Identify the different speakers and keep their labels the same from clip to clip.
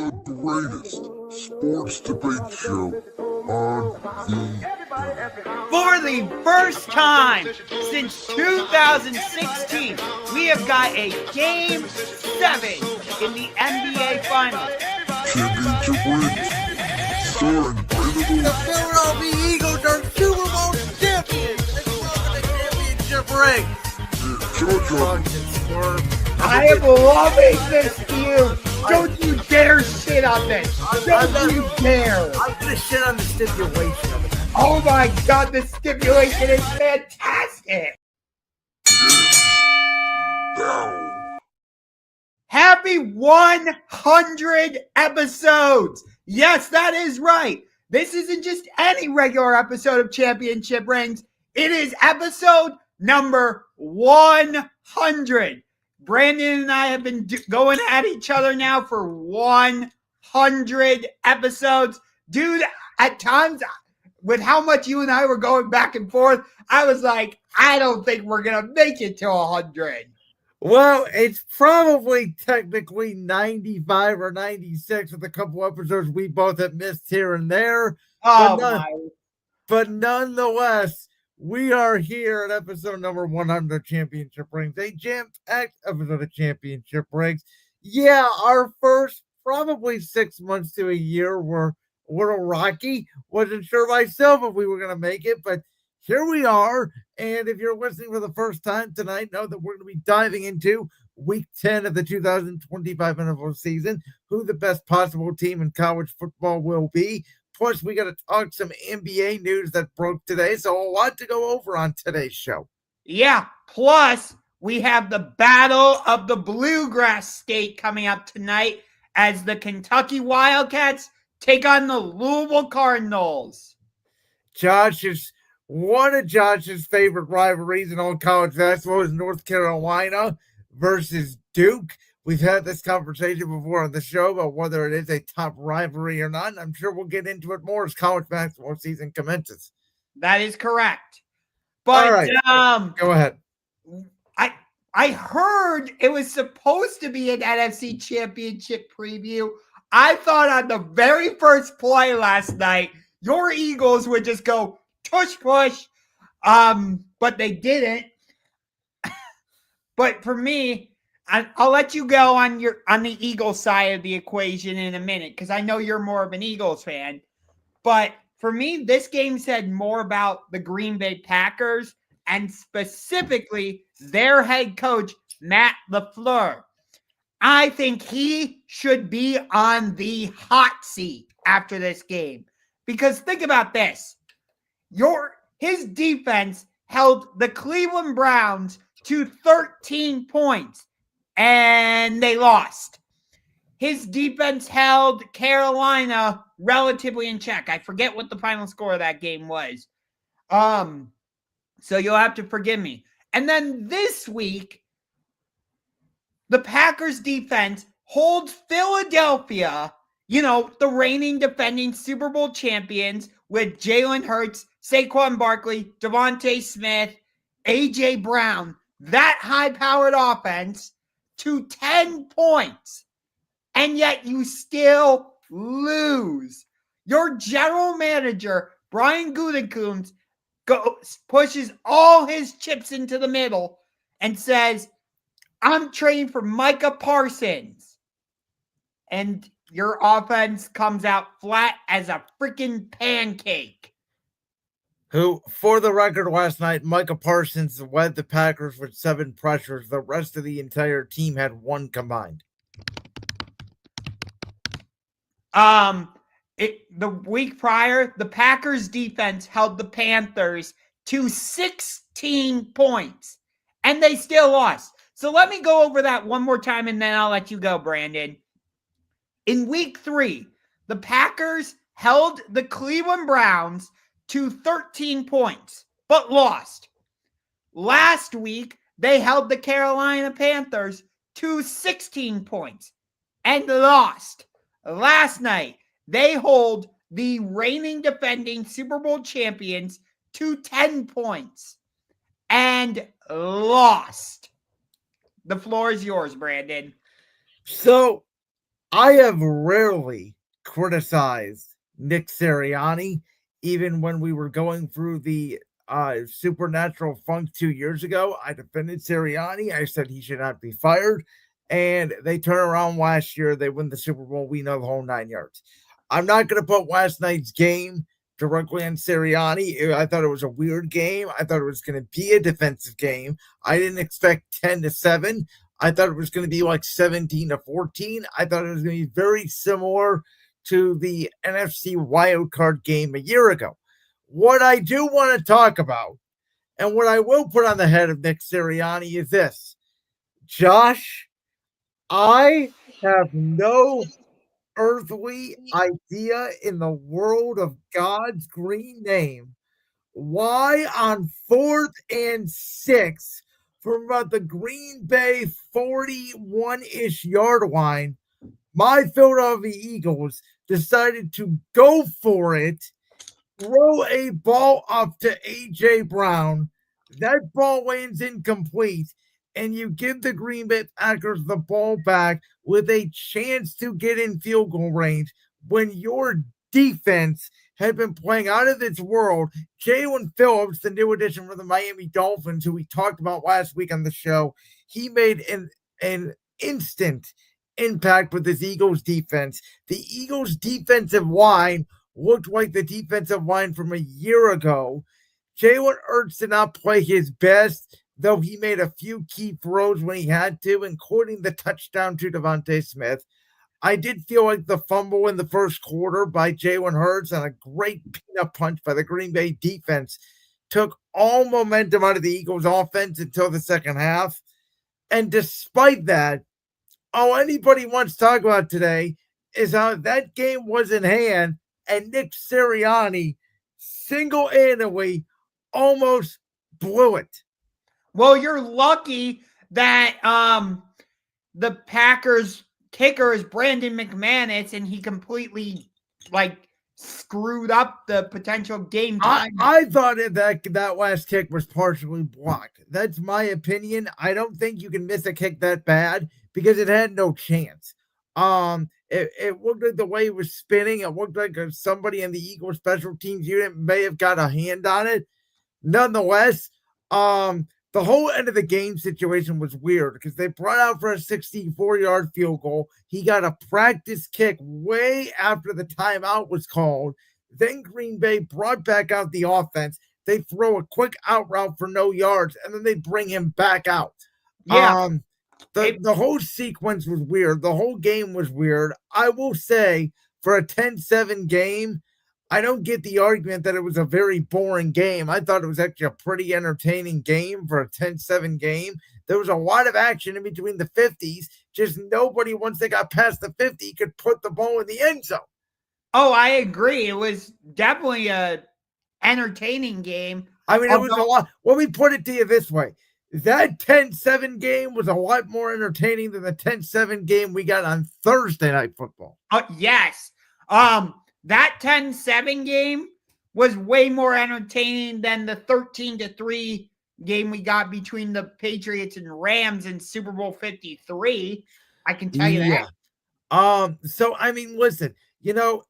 Speaker 1: the greatest sports debate show on the
Speaker 2: For the first time since 2016, we have got a Game 7 in the NBA Finals.
Speaker 1: championship rings, starring Brandon
Speaker 3: The Philadelphia Eagles are Super Bowl champions. Let's go to the championship ring.
Speaker 2: I am loving this feud. Don't you dare shit on this. Don't you dare.
Speaker 3: I'm gonna shit on the stipulation of it.
Speaker 2: Oh my god, the stipulation is fantastic.
Speaker 1: now.
Speaker 2: Happy 100 episodes. Yes, that is right. This isn't just any regular episode of Championship Rings. It is episode number 100. Brandon and I have been going at each other now for 100 episodes. Dude, at times, with how much you and I were going back and forth, I was like, I don't think we're going to make it to 100.
Speaker 3: Well, it's probably technically 95 or 96 with a couple episodes we both have missed here and there.
Speaker 2: Oh,
Speaker 3: But nonetheless, we are here at episode number 100 Championship Rings, a jam-packed episode of Championship Rings. Yeah, our first probably 6 months to a year were a little rocky. Wasn't sure myself if we were going to make it, but here we are. And if you're listening for the first time tonight, know that we're going to be diving into week 10 of the 2025 NFL season, who the best possible team in college football will be. Plus, we got to talk some NBA news that broke today, so a lot to go over on today's show.
Speaker 2: Yeah, plus we have the Battle of the Bluegrass State coming up tonight as the Kentucky Wildcats take on the Louisville Cardinals.
Speaker 3: One of Josh's favorite rivalries in all college basketball is North Carolina versus Duke. We've had this conversation before on the show about whether it is a top rivalry or not, and I'm sure we'll get into it more as college basketball season commences.
Speaker 2: That is correct. But
Speaker 3: all right, go ahead.
Speaker 2: I heard it was supposed to be an NFC Championship preview. I thought on the very first play last night, your Eagles would just go tush push, but they didn't. But for me, I'll let you go on the Eagles side of the equation in a minute because I know you're more of an Eagles fan. But for me, this game said more about the Green Bay Packers and specifically their head coach, Matt LaFleur. I think he should be on the hot seat after this game because think about this. His defense held the Cleveland Browns to 13 points. And they lost. His defense held Carolina relatively in check. I forget what the final score of that game was. So you'll have to forgive me. And then this week, the Packers defense holds Philadelphia, the reigning defending Super Bowl champions with Jalen Hurts, Saquon Barkley, Devontae Smith, A.J. Brown, that high-powered offense, to 10 points, and yet you still lose. Your general manager, Brian Gutekunst, pushes all his chips into the middle and says, I'm trading for Micah Parsons. And your offense comes out flat as a freaking pancake.
Speaker 3: Who, for the record, last night, Micah Parsons led the Packers with 7 pressures. The rest of the entire team had 1 combined.
Speaker 2: The week prior, the Packers defense held the Panthers to 16 points, and they still lost. So let me go over that one more time, and then I'll let you go, Brandon. In week 3, the Packers held the Cleveland Browns to 13 points, but lost. Last week, they held the Carolina Panthers to 16 points and lost. Last night, they hold the reigning defending Super Bowl champions to 10 points and lost. The floor is yours, Brandon.
Speaker 3: So, I have rarely criticized Nick Sirianni, even when we were going through the supernatural funk 2 years ago. I defended Sirianni. I said he should not be fired. And they turn around last year. They win the Super Bowl. We know the whole 9 yards. I'm not going to put last night's game directly on Sirianni. I thought it was a weird game. I thought it was going to be a defensive game. I didn't expect 10-7. I thought it was going to be like 17-14. I thought it was going to be very similar to the NFC wildcard game a year ago. What I do want to talk about, and what I will put on the head of Nick Sirianni, is this. Josh, I have no earthly idea in the world of God's green name why on 4th and 6 from about the Green Bay 41-ish yard line, my Philadelphia Eagles decided to go for it, throw a ball up to A.J. Brown. That ball lands incomplete, and you give the Green Bay Packers the ball back with a chance to get in field goal range when your defense had been playing out of its world. Jalen Phillips, the new addition for the Miami Dolphins, who we talked about last week on the show, he made an instant impact with his Eagles defense. The Eagles defensive line looked like the defensive line from a year ago. Jalen Hurts did not play his best, though he made a few key throws when he had to, including the touchdown to Devontae Smith. I did feel like the fumble in the first quarter by Jalen Hurts and a great peanut punch by the Green Bay defense took all momentum out of the Eagles offense until the second half. And despite that, all anybody wants to talk about today is how that game was in hand and Nick Sirianni single-handedly almost blew it.
Speaker 2: Well, you're lucky that the Packers kicker is Brandon McManus, and he completely screwed up the potential game time.
Speaker 3: I thought that last kick was partially blocked. That's my opinion. I don't think you can miss a kick that bad because it had no chance. It looked like the way it was spinning. It looked like somebody in the Eagles special teams unit may have got a hand on it. Nonetheless, the whole end of the game situation was weird because they brought out for a 64-yard field goal. He got a practice kick way after the timeout was called. Then Green Bay brought back out the offense. They throw a quick out route for no yards, and then they bring him back out.
Speaker 2: Yeah.
Speaker 3: The whole sequence was weird. The whole game was weird. I will say, for a 10-7 game, I don't get the argument that it was a very boring game. I thought it was actually a pretty entertaining game for a 10-7 game. There was a lot of action in between the 50s. Just nobody, once they got past the 50, could put the ball in the end zone.
Speaker 2: Oh, I agree. It was definitely a entertaining game.
Speaker 3: I mean, it was a lot. Let me put it to you this way. That 10-7 game was a lot more entertaining than the 10-7 game we got on Thursday Night Football.
Speaker 2: Yes. That 10-7 game was way more entertaining than the 13-3 game we got between the Patriots and Rams in Super Bowl 53. I can tell you that.
Speaker 3: So, I mean, listen, the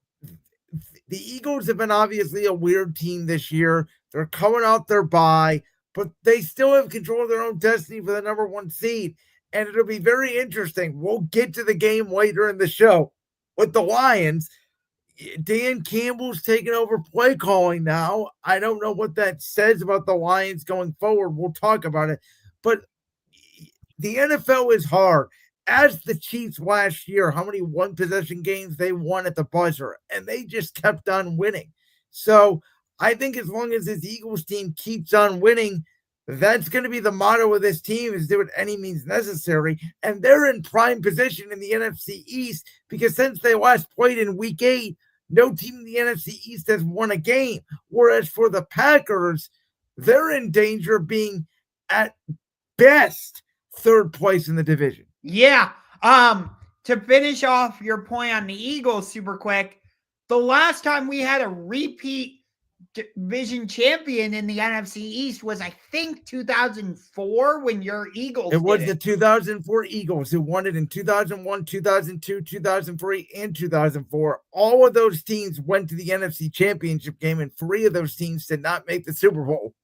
Speaker 3: Eagles have been obviously a weird team this year. They're coming out their bye, but they still have control of their own destiny for the number 1 seed. And it'll be very interesting. We'll get to the game later in the show with the Lions. Dan Campbell's taking over play calling now. I don't know what that says about the Lions going forward. We'll talk about it. But the NFL is hard. As the Chiefs last year, how many one-possession games they won at the buzzer, and they just kept on winning. So I think as long as this Eagles team keeps on winning, that's going to be the motto of this team, is do it any means necessary. And they're in prime position in the NFC East because since they last played in Week 8, no team in the NFC East has won a game. Whereas for the Packers, they're in danger of being, at best, third place in the division.
Speaker 2: Yeah. To finish off your point on the Eagles super quick, the last time we had a repeat division champion in the NFC East was, I think, 2004 when your Eagles
Speaker 3: It was
Speaker 2: did
Speaker 3: the 2004 Eagles who won it in 2001, 2002, 2003, and 2004. All of those teams went to the NFC Championship game, and 3 of those teams did not make the Super Bowl.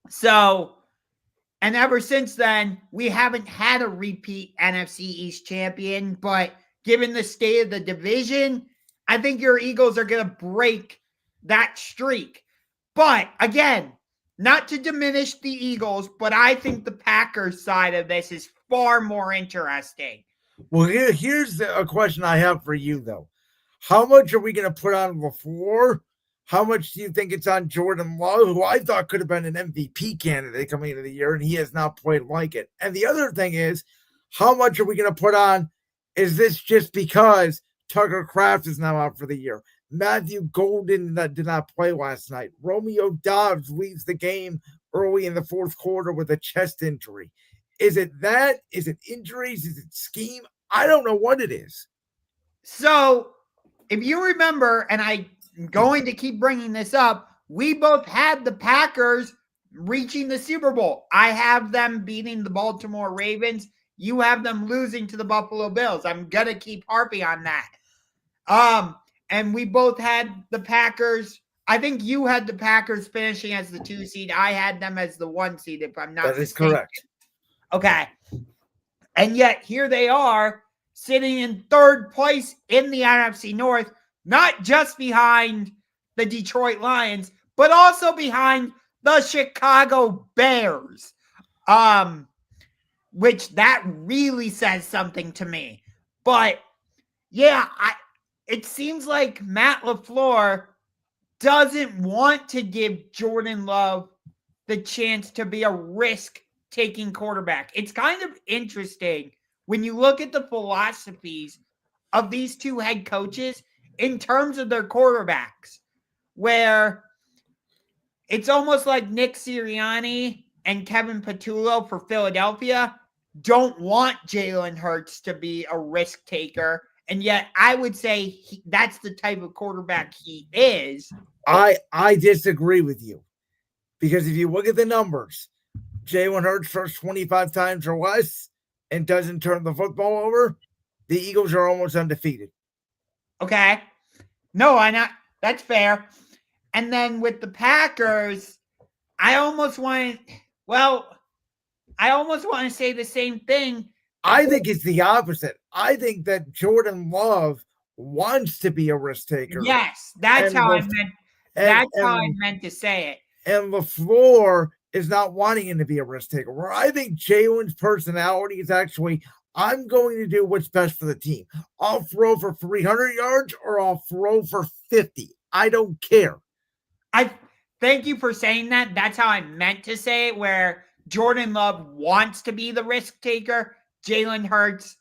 Speaker 2: So, and ever since then, we haven't had a repeat NFC East champion, but given the state of the division, I think your Eagles are going to break that streak. But again, not to diminish the Eagles, but I think the Packers side of this is far more interesting.
Speaker 3: Well, here's a question I have for you, though. How much are we going to put on LaFleur? How much do you think it's on Jordan Love, who I thought could have been an MVP candidate coming into the year, and he has not played like it? And the other thing is, how much are we going to put on? Is this just because Tucker Kraft is now out for the year? Matthew Golden did not play last night. Romeo Dobbs leaves the game early in the fourth quarter with a chest injury. Is it that? Is it injuries? Is it scheme? I don't know what it is.
Speaker 2: So, if you remember, and I'm going to keep bringing this up, we both had the Packers reaching the Super Bowl. I have them beating the Baltimore Ravens. You have them losing to the Buffalo Bills. I'm going to keep harping on that. And we both had the Packers. I think you had the Packers finishing as the 2 seed. I had them as the 1 seed, if I'm not mistaken.
Speaker 3: That is correct.
Speaker 2: Okay. And yet here they are sitting in third place in the NFC North, not just behind the Detroit Lions, but also behind the Chicago Bears. Which that really says something to me. But yeah, it seems like Matt LaFleur doesn't want to give Jordan Love the chance to be a risk-taking quarterback. It's kind of interesting when you look at the philosophies of these two head coaches in terms of their quarterbacks, where it's almost like Nick Sirianni and Kevin Patullo for Philadelphia don't want Jalen Hurts to be a risk taker. And yet I would say that's the type of quarterback he is.
Speaker 3: I disagree with you, because if you look at the numbers, Jalen Hurts throws 25 times or less and doesn't turn the football over, the Eagles are almost undefeated.
Speaker 2: Okay. No, I not. That's fair. And then with the Packers, I almost want to say the same thing.
Speaker 3: I think it's the opposite. I think that Jordan Love wants to be a risk taker.
Speaker 2: Yes, that's how I meant. That's how I meant to say it.
Speaker 3: And LaFleur is not wanting him to be a risk taker. Where I think Jalen's personality is actually, I'm going to do what's best for the team. I'll throw for 300 yards or I'll throw for 50. I don't care.
Speaker 2: I thank you for saying that. That's how I meant to say it, where Jordan Love wants to be the risk taker. Jalen Hurts,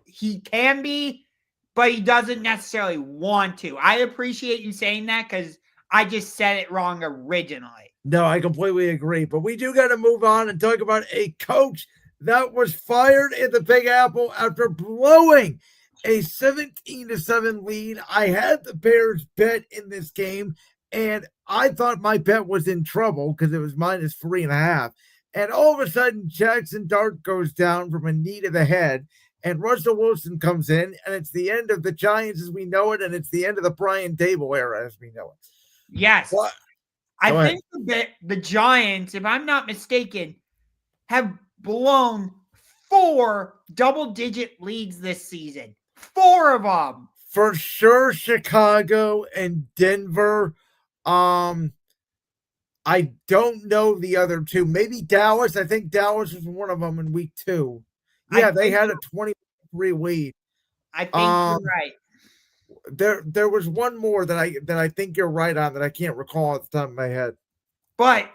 Speaker 2: he can be, but he doesn't necessarily want to. I appreciate you saying that because I just said it wrong originally.
Speaker 3: No, I completely agree. But we do got to move on and talk about a coach that was fired in the Big Apple after blowing a 17-7 lead. I had the Bears bet in this game, and I thought my bet was in trouble because it was minus 3.5. And all of a sudden, Jackson Dart goes down from a knee to the head, and Russell Wilson comes in, and it's the end of the Giants as we know it, and it's the end of the Brian Daboll era as we know it.
Speaker 2: Yes.
Speaker 3: What?
Speaker 2: I think the Giants, if I'm not mistaken, have blown 4 double-digit leads this season. 4 of them.
Speaker 3: For sure, Chicago and Denver. I don't know the other two. Maybe Dallas. I think Dallas was one of them in week 2. Yeah, they had a 23 lead.
Speaker 2: I think you're right.
Speaker 3: There was one more that I think you're right on that I can't recall at the top of my head.
Speaker 2: But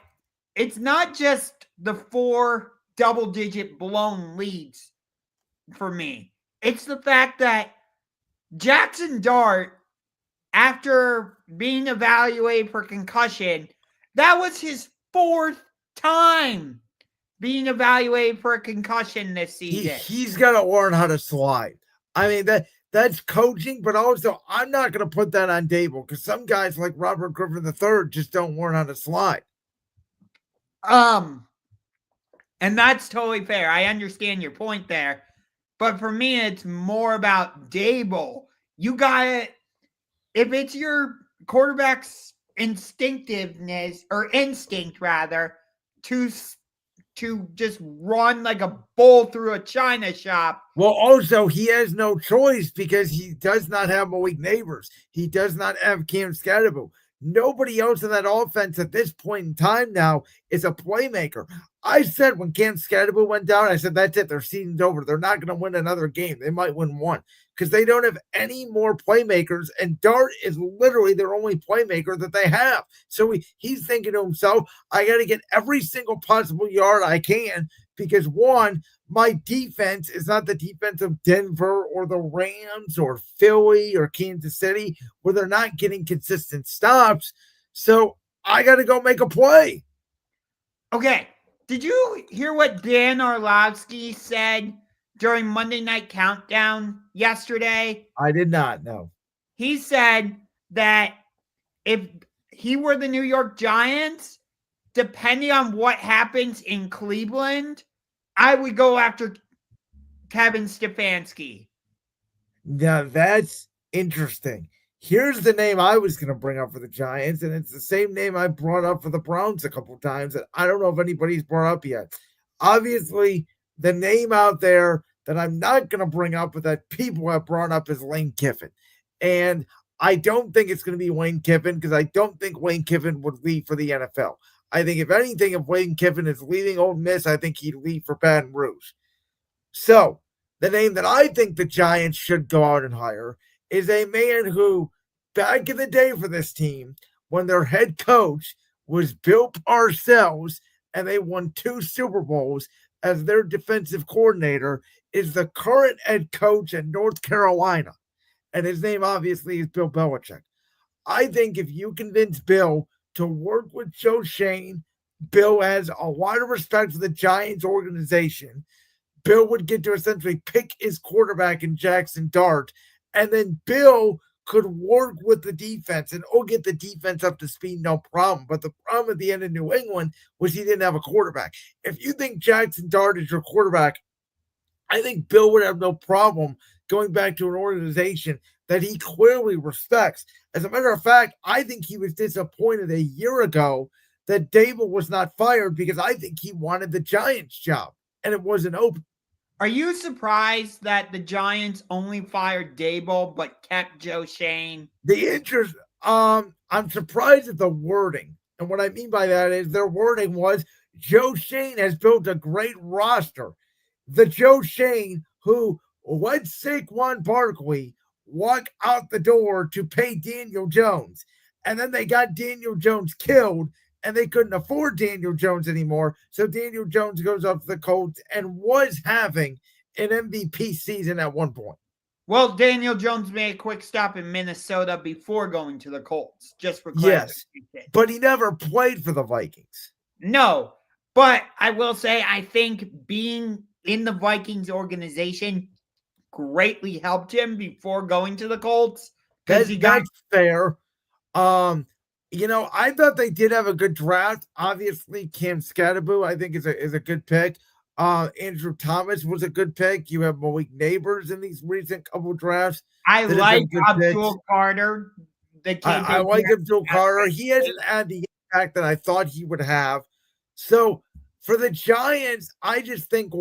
Speaker 2: it's not just the 4 double-digit blown leads for me. It's the fact that Jackson Dart, after being evaluated for concussion, that was his 4th time being evaluated for a concussion this season.
Speaker 3: He's got to learn how to slide. I mean, that's coaching, but also I'm not going to put that on Daboll because some guys like Robert Griffin III just don't learn how to slide.
Speaker 2: And that's totally fair. I understand your point there. But for me, it's more about Daboll. You got it. If it's your quarterback's instinctiveness or instinct rather to just run like a bull through a china shop.
Speaker 3: Well, also he has no choice because he does not have Malik Neighbors. He does not have Cam Scatterbo. Nobody else in that offense at this point in time now is a playmaker. I said when Cam Scatterbo went down, I said, that's it. Their season's over. They're not going to win another game. They might win one because they don't have any more playmakers. And Dart is literally their only playmaker that they have. So he's thinking to himself, I got to get every single possible yard I can because one, my defense is not the defense of Denver or the Rams or Philly or Kansas City where they're not getting consistent stops. So I got to go make a play.
Speaker 2: Okay. Did you hear what Dan Orlovsky said during Monday Night Countdown yesterday?
Speaker 3: I did not know.
Speaker 2: He said that if he were the New York Giants, depending on what happens in Cleveland, I would go after Kevin Stefanski.
Speaker 3: Now that's interesting. Here's the name I was going to bring up for the Giants, and it's the same name I brought up for the Browns a couple times that I don't know if anybody's brought up yet. Obviously, the name out there that I'm not going to bring up, but that people have brought up is Lane Kiffin. And I don't think it's going to be Lane Kiffin because I don't think Lane Kiffin would leave for the NFL. I think if anything, if Lane Kiffin is leaving Ole Miss, I think he'd leave for Baton Rouge. So the name that I think the Giants should go out and hire is a man who, back in the day for this team, when their head coach was Bill Parcells and they won 2 Super Bowls as their defensive coordinator, is the current head coach at North Carolina. And his name obviously is Bill Belichick. I think if you convince Bill to work with Joe Shane, Bill has a lot of respect for the Giants organization. Bill would get to essentially pick his quarterback in Jackson Dart, and then Bill could work with the defense and get the defense up to speed, no problem. But the problem at the end of New England was he didn't have a quarterback. If you think Jackson Dart is your quarterback, I think Bill would have no problem going back to an organization that he clearly respects. As a matter of fact, I think he was disappointed a year ago that Daboll was not fired because I think he wanted the Giants job and it wasn't open.
Speaker 2: Are you surprised that the Giants only fired Daboll but kept Joe Shane?
Speaker 3: The interest, I'm surprised at the wording. And what I mean by that is their wording was Joe Shane has built a great roster. The Joe Shane who let Saquon Barkley walk out the door to pay Daniel Jones. And then they got Daniel Jones killed and they couldn't afford Daniel Jones anymore. So Daniel Jones goes up to the Colts and was having an MVP season at one point.
Speaker 2: Well, Daniel Jones made a quick stop in Minnesota before going to the Colts, just for clarification.
Speaker 3: Yes, but he never played for the Vikings.
Speaker 2: No, but I will say I think being in the Vikings organization greatly helped him before going to the Colts.
Speaker 3: That's fair. I thought they did have a good draft. Obviously, Cam Scatterbo, I think, is a good pick. Andrew Thomas was a good pick. You have Malik Neighbors in these recent couple drafts.
Speaker 2: I like Abdul Carter.
Speaker 3: I like Abdul Carter. He hasn't had the impact that I thought he would have. So for the Giants, I just think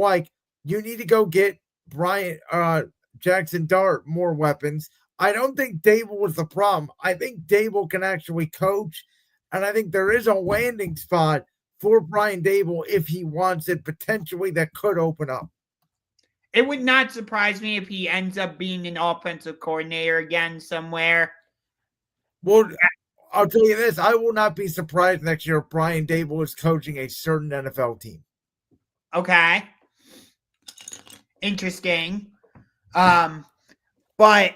Speaker 3: you need to go get Jackson Dart more weapons. I don't think Daboll was the problem. I think Daboll can actually coach, and I think there is a landing spot for Brian Daboll if he wants it potentially that could open up.
Speaker 2: It would not surprise me if he ends up being an offensive coordinator again somewhere.
Speaker 3: Well, I'll tell you this. I will not be surprised next year if Brian Daboll is coaching a certain NFL team.
Speaker 2: Okay. Interesting. But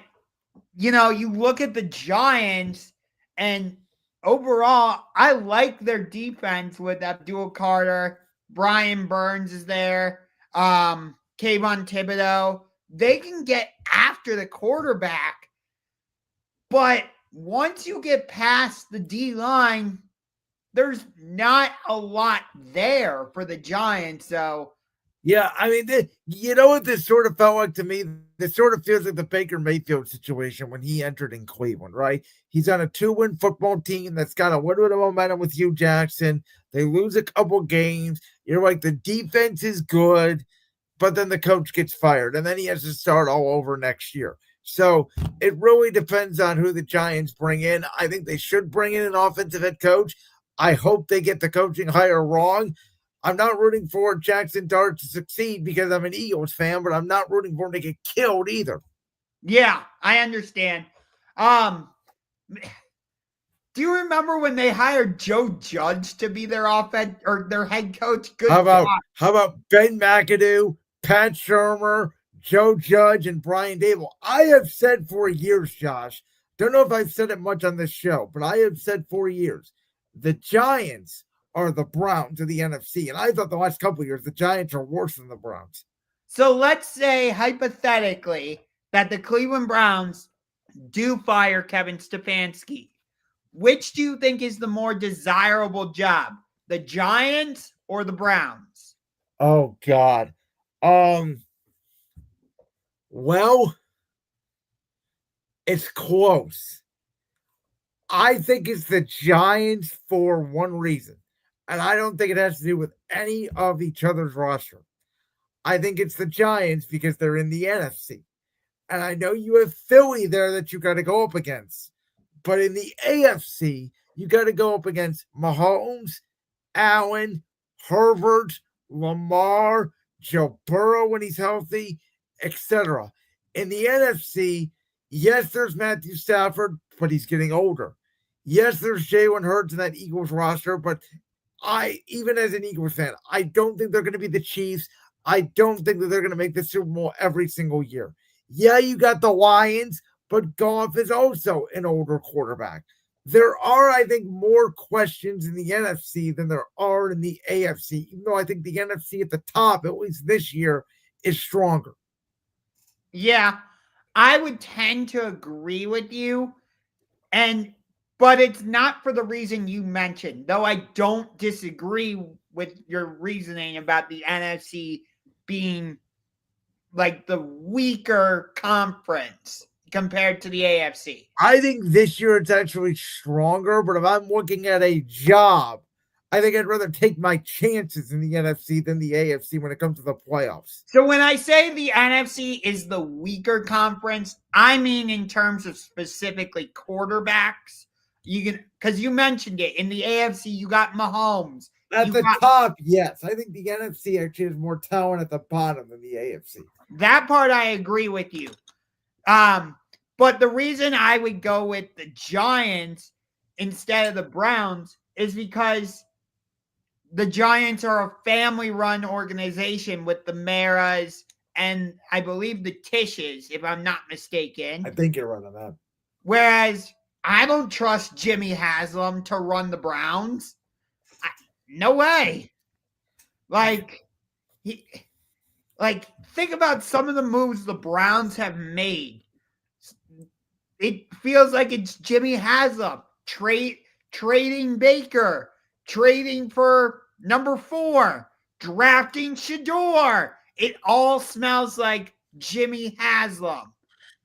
Speaker 2: you look at the Giants, and overall, I like their defense with Abdul Carter. Brian Burns is there. Kayvon Thibodeau. they can get after the quarterback. But once you get past the D-line, there's not a lot there for the Giants. So,
Speaker 3: yeah, I mean, you know what this sort of felt like to me? This sort of feels like the Baker Mayfield situation when he entered in Cleveland, right? He's on a 2-win football team that's got a little bit of momentum with Hugh Jackson. They lose a couple games. You're like, the defense is good, but then the coach gets fired, and then he has to start all over next year. So it really depends on who the Giants bring in. I think they should bring in an offensive head coach. I hope they get the coaching hire wrong. I'm not rooting for Jackson Dart to succeed because I'm an Eagles fan, but I'm not rooting for him to get killed either.
Speaker 2: yeah, I understand. Do you remember when they hired Joe Judge to be their offense or their head coach? Good
Speaker 3: How
Speaker 2: God.
Speaker 3: about Ben McAdoo, Pat Shermer, Joe Judge, and Brian Daboll? I have said for years, Josh, don't know if I've said it much on this show, but I have said for years, the Giants are the Browns of the NFC. And I thought the last couple of years, the Giants are worse than the Browns.
Speaker 2: So let's say, hypothetically, that the Cleveland Browns do fire Kevin Stefanski. Which do you think is the more desirable job, the Giants or the Browns?
Speaker 3: Oh, God. Well, it's close. I think it's the Giants for one reason. And I don't think it has to do with any of each other's roster. I think it's the Giants because they're in the NFC. And I know you have Philly there that you got to go up against. But in the AFC, you got to go up against Mahomes, Allen, Herbert, Lamar, Joe Burrow when he's healthy, etc. In the NFC, yes, there's Matthew Stafford, but he's getting older. Yes, there's Jalen Hurts in that Eagles roster, but even as an Eagles fan, I don't think they're going to be the Chiefs. I don't think that they're going to make the Super Bowl every single year. Yeah, you got the Lions, but Goff is also an older quarterback. There are, I think, more questions in the NFC than there are in the AFC, even though I think the NFC at the top, at least this year, is stronger.
Speaker 2: Yeah, I would tend to agree with you. But it's not for the reason you mentioned, though I don't disagree with your reasoning about the NFC being like the weaker conference compared to the AFC.
Speaker 3: I think this year it's actually stronger, but if I'm looking at a job, I think I'd rather take my chances in the NFC than the AFC when it comes to the playoffs.
Speaker 2: So when I say the NFC is the weaker conference, I mean in terms of specifically quarterbacks. Because you mentioned it, in the AFC, you got Mahomes.
Speaker 3: At the top, yes. I think the NFC actually has more talent at the bottom than the AFC.
Speaker 2: That part I agree with you. But the reason I would go with the Giants instead of the Browns is because the Giants are a family-run organization with the Maras and I believe the Tishes, if I'm not mistaken.
Speaker 3: I think you're right on that.
Speaker 2: Whereas I don't trust Jimmy Haslam to run the Browns. No way. Think about some of the moves the Browns have made. It feels like it's Jimmy Haslam trading Baker, trading for number 4, drafting Shador. It all smells like Jimmy Haslam.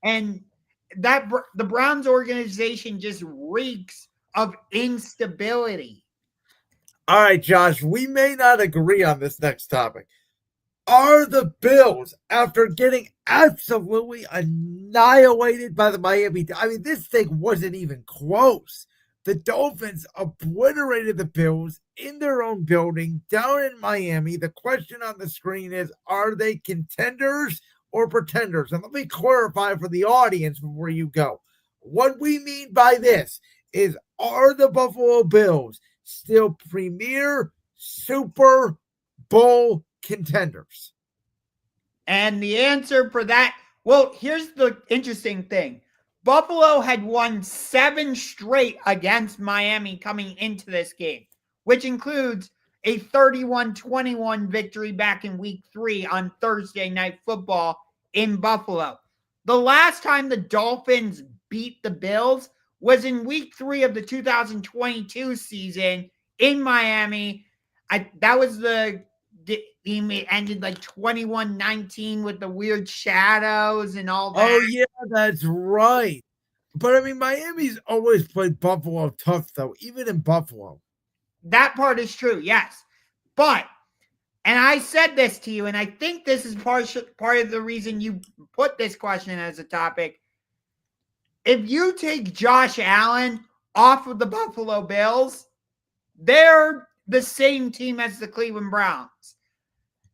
Speaker 2: And that the Browns organization just reeks of instability.
Speaker 3: All right, Josh, we may not agree on this next topic. Are the Bills, after getting absolutely annihilated by the Miami, I mean, this thing wasn't even close. The Dolphins obliterated the Bills in their own building down in Miami. The question on the screen is, are they contenders or pretenders? And let me clarify for the audience before you go. What we mean by this is, are the Buffalo Bills still premier Super Bowl contenders?
Speaker 2: And the answer for that, well, here's the interesting thing. Buffalo had won 7 straight against Miami coming into this game, which includes a 31-21 victory back in week 3 on Thursday Night Football in Buffalo. The last time the Dolphins beat the Bills was in week 3 of the 2022 season in Miami. That was the game. It ended like 21-19 with the weird shadows and all that.
Speaker 3: Oh, yeah, that's right. But I mean, Miami's always played Buffalo tough, though, even in Buffalo.
Speaker 2: That part is true, yes. But, and I said this to you, and I think this is part of the reason you put this question as a topic. If you take Josh Allen off of the Buffalo Bills, they're the same team as the Cleveland Browns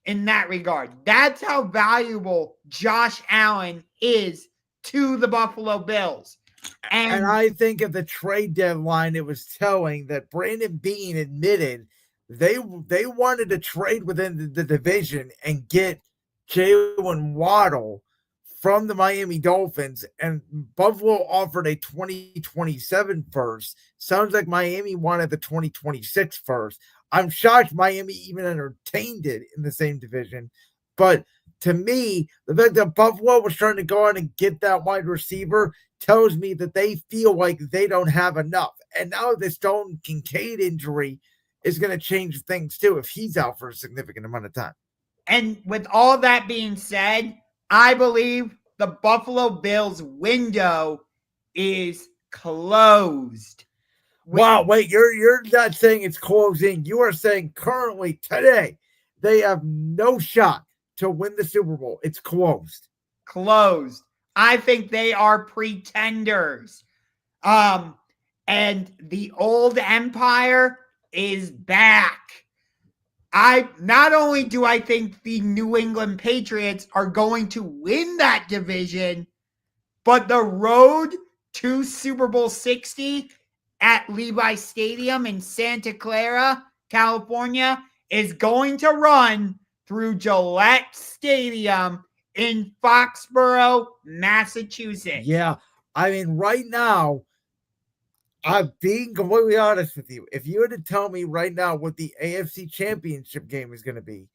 Speaker 2: in that regard. That's how valuable Josh Allen is to the Buffalo Bills.
Speaker 3: And I think at the trade deadline, it was telling that Brandon Beane admitted they wanted to trade within the division and get Jalen Waddle from the Miami Dolphins, and Buffalo offered a 2027 first. Sounds like Miami wanted the 2026 first. I'm shocked Miami even entertained it in the same division. But to me, the fact that Buffalo was trying to go out and get that wide receiver tells me that they feel like they don't have enough. And now this Dalton Kincaid injury is going to change things too if he's out for a significant amount of time.
Speaker 2: And with all that being said, I believe the Buffalo Bills window is closed.
Speaker 3: Wow, wait, you're not saying it's closing. You are saying currently today they have no shot to win the Super Bowl. It's closed.
Speaker 2: Closed. I think they are pretenders. And the old empire is back. Not only do I think the New England Patriots are going to win that division, but the road to Super Bowl 60 at Levi Stadium in Santa Clara, California, is going to run through Gillette Stadium in Foxborough, Massachusetts.
Speaker 3: Yeah, I mean, right now, I'm being completely honest with you. If you were to tell me right now what the AFC Championship game is going to be,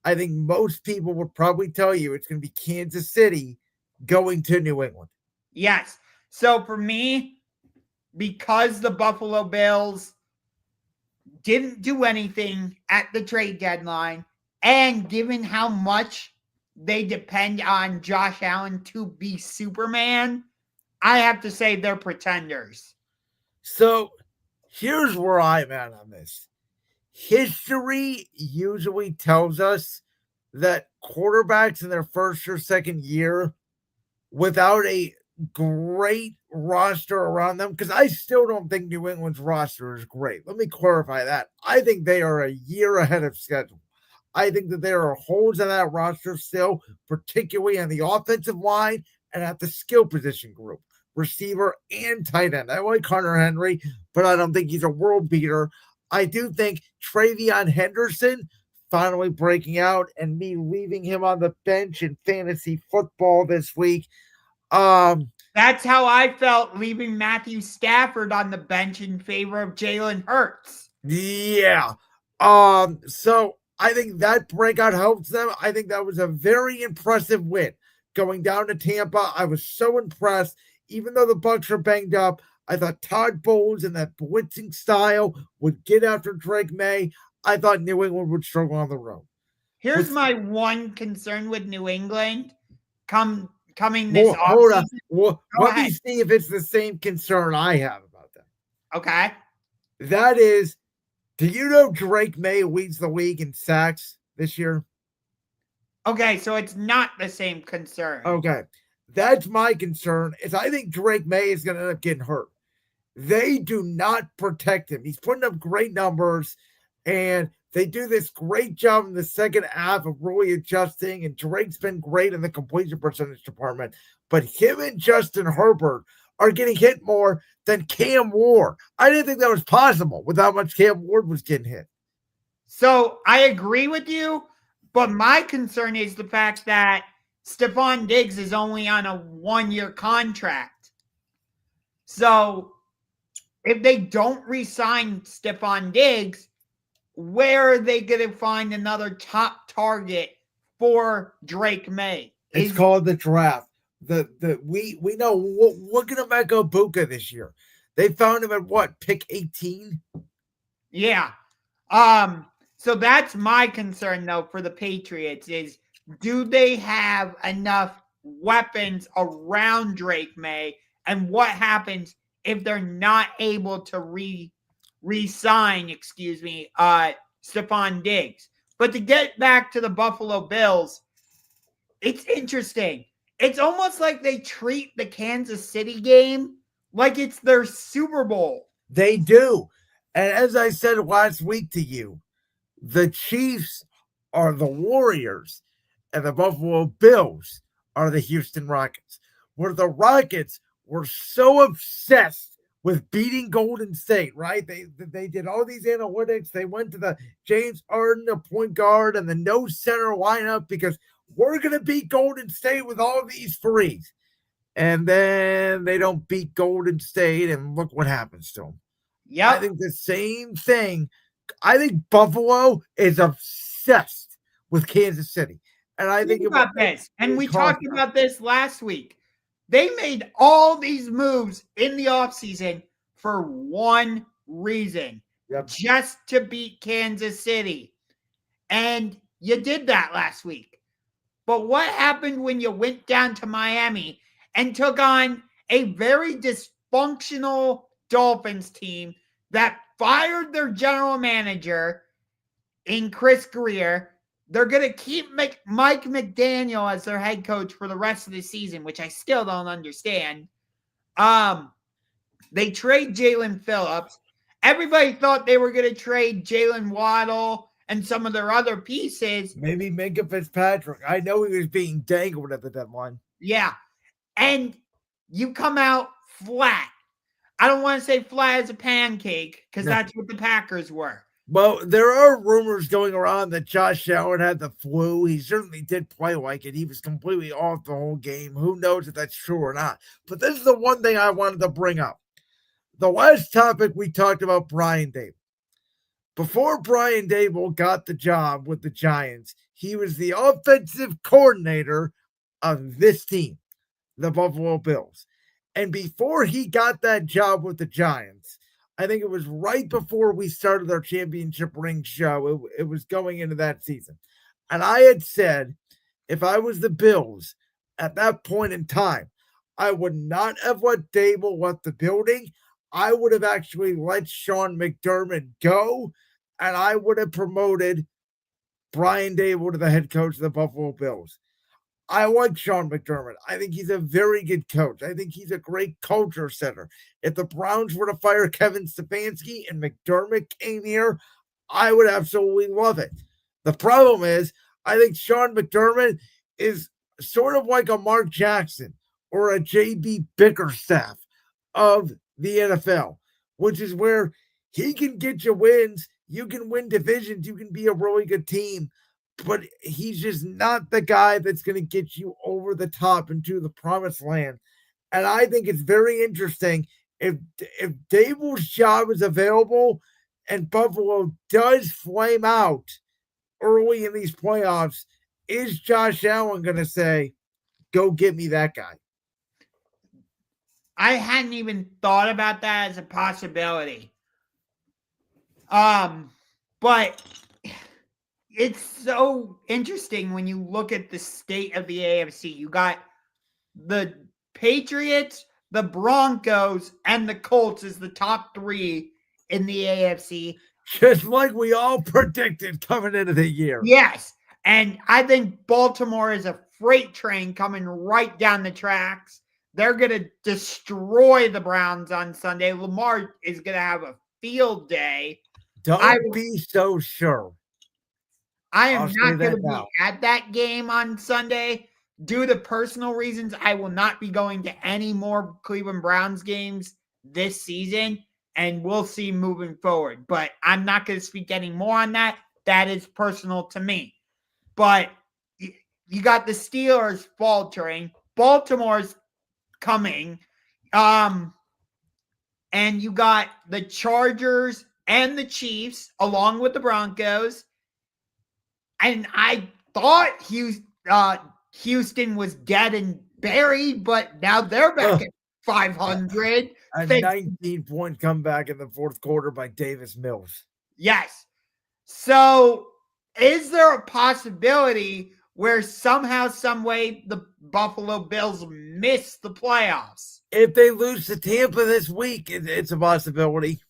Speaker 3: I think most people would probably tell you it's going to be Kansas City going to New England.
Speaker 2: Yes. So for me, because the Buffalo Bills didn't do anything at the trade deadline, and given how much they depend on Josh Allen to be Superman, I have to say they're pretenders.
Speaker 3: So here's where I'm at on this. History usually tells us that quarterbacks in their first or second year without a great roster around them, because I still don't think New England's roster is great. Let me clarify that. I think they are a year ahead of schedule. I think that there are holes in that roster still, particularly on the offensive line and at the skill position group, receiver and tight end. I like Hunter Henry, but I don't think he's a world beater. I do think Travion Henderson finally breaking out and me leaving him on the bench in fantasy football this week.
Speaker 2: That's how I felt leaving Matthew Stafford on the bench in favor of Jalen Hurts.
Speaker 3: Yeah. So I think that breakout helps them. I think that was a very impressive win. Going down to Tampa, I was so impressed. Even though the Bucs are banged up, I thought Todd Bowles and that blitzing style would get after Drake May. I thought New England would struggle on the road.
Speaker 2: Here's my one concern with New England coming this offseason.
Speaker 3: Hold on. Let me see if it's the same concern I have about that.
Speaker 2: Okay.
Speaker 3: That is, do you know Drake May leads the league in sacks this year?
Speaker 2: Okay, so it's not the same concern.
Speaker 3: Okay. That's my concern, is I think Drake May is going to end up getting hurt. They do not protect him. He's putting up great numbers, and they do this great job in the second half of really adjusting, and Drake's been great in the completion percentage department. But him and Justin Herbert are getting hit more than Cam Ward. I didn't think that was possible with how much Cam Ward was getting hit.
Speaker 2: So I agree with you, but my concern is the fact that Stephon Diggs is only on a 1-year contract. So if they don't re-sign Stephon Diggs, where are they going to find another top target for Drake May?
Speaker 3: It's
Speaker 2: is
Speaker 3: called the draft. We know look at Emeka Buka this year. They found him at what, pick 18?
Speaker 2: yeah. So that's my concern though for the Patriots is do they have enough weapons around Drake May, and what happens if they're not able to re-sign, Stephon Diggs. But to get back to the Buffalo Bills, it's interesting. It's almost like they treat the Kansas City game like it's their Super Bowl.
Speaker 3: They do. And as I said last week to you, the Chiefs are the Warriors and the Buffalo Bills are the Houston Rockets. Where the Rockets were so obsessed with beating Golden State, right? They did all these analytics. They went to the James Harden, the point guard, and the no center lineup because we're going to beat Golden State with all these threes. And then they don't beat Golden State, and look what happens to them.
Speaker 2: Yep.
Speaker 3: I think the same thing. I think Buffalo is obsessed with Kansas City. And I think
Speaker 2: about this, and we talked about this last week. They made all these moves in the offseason for one reason, just to beat Kansas City. And you did that last week. But what happened when you went down to Miami and took on a very dysfunctional Dolphins team that fired their general manager in Chris Greer? They're going to keep Mike McDaniel as their head coach for the rest of the season, which I still don't understand. They trade Jalen Phillips. Everybody thought they were going to trade Jalen Waddle and some of their other pieces.
Speaker 3: Maybe Minka Fitzpatrick. I know he was being dangled at the deadline.
Speaker 2: Yeah. And you come out flat. I don't want to say flat as a pancake because that's what the Packers were.
Speaker 3: Well, there are rumors going around that Josh Allen had the flu. He certainly did play like it. He was completely off the whole game. Who knows if that's true or not? But this is the one thing I wanted to bring up. The last topic we talked about Brian Daboll. Before Brian Daboll got the job with the Giants, he was the offensive coordinator of this team, the Buffalo Bills. And before he got that job with the Giants, I think it was right before we started our championship ring show. It was going into that season. And I had said, if I was the Bills at that point in time, I would not have let Daboll left the building. I would have actually let Sean McDermott go, and I would have promoted Brian Daboll to the head coach of the Buffalo Bills. I like Sean McDermott. I think he's a very good coach. I think he's a great culture setter. If the Browns were to fire Kevin Stefanski and McDermott came here, I would absolutely love it. The problem is, I think Sean McDermott is sort of like a Mark Jackson or a J.B. Bickerstaff of the NFL, which is where he can get you wins. You can win divisions. You can be a really good team. But he's just not the guy that's going to get you over the top into the promised land. And I think it's very interesting if Daboll's job is available and Buffalo does flame out early in these playoffs, is Josh Allen going to say, go get me that guy?
Speaker 2: I hadn't even thought about that as a possibility. But it's so interesting when you look at the state of the AFC. You got the Patriots, the Broncos, and the Colts as the top three in the AFC.
Speaker 3: Just like we all predicted coming into the year.
Speaker 2: Yes. And I think Baltimore is a freight train coming right down the tracks. They're going to destroy the Browns on Sunday. Lamar is going to have a field day.
Speaker 3: Don't be so sure.
Speaker 2: I am not going to be at that game on Sunday due to personal reasons. I will not be going to any more Cleveland Browns games this season, and we'll see moving forward. But I'm not going to speak any more on that. That is personal to me. But you got the Steelers faltering. Baltimore's coming. And you got the Chargers and the Chiefs along with the Broncos. And I thought Houston was dead and buried, but now they're back at 500.
Speaker 3: A 19-point comeback in the fourth quarter by Davis Mills.
Speaker 2: Yes. So is there a possibility where somehow, some way, the Buffalo Bills miss the playoffs?
Speaker 3: If they lose to Tampa this week, it's a possibility.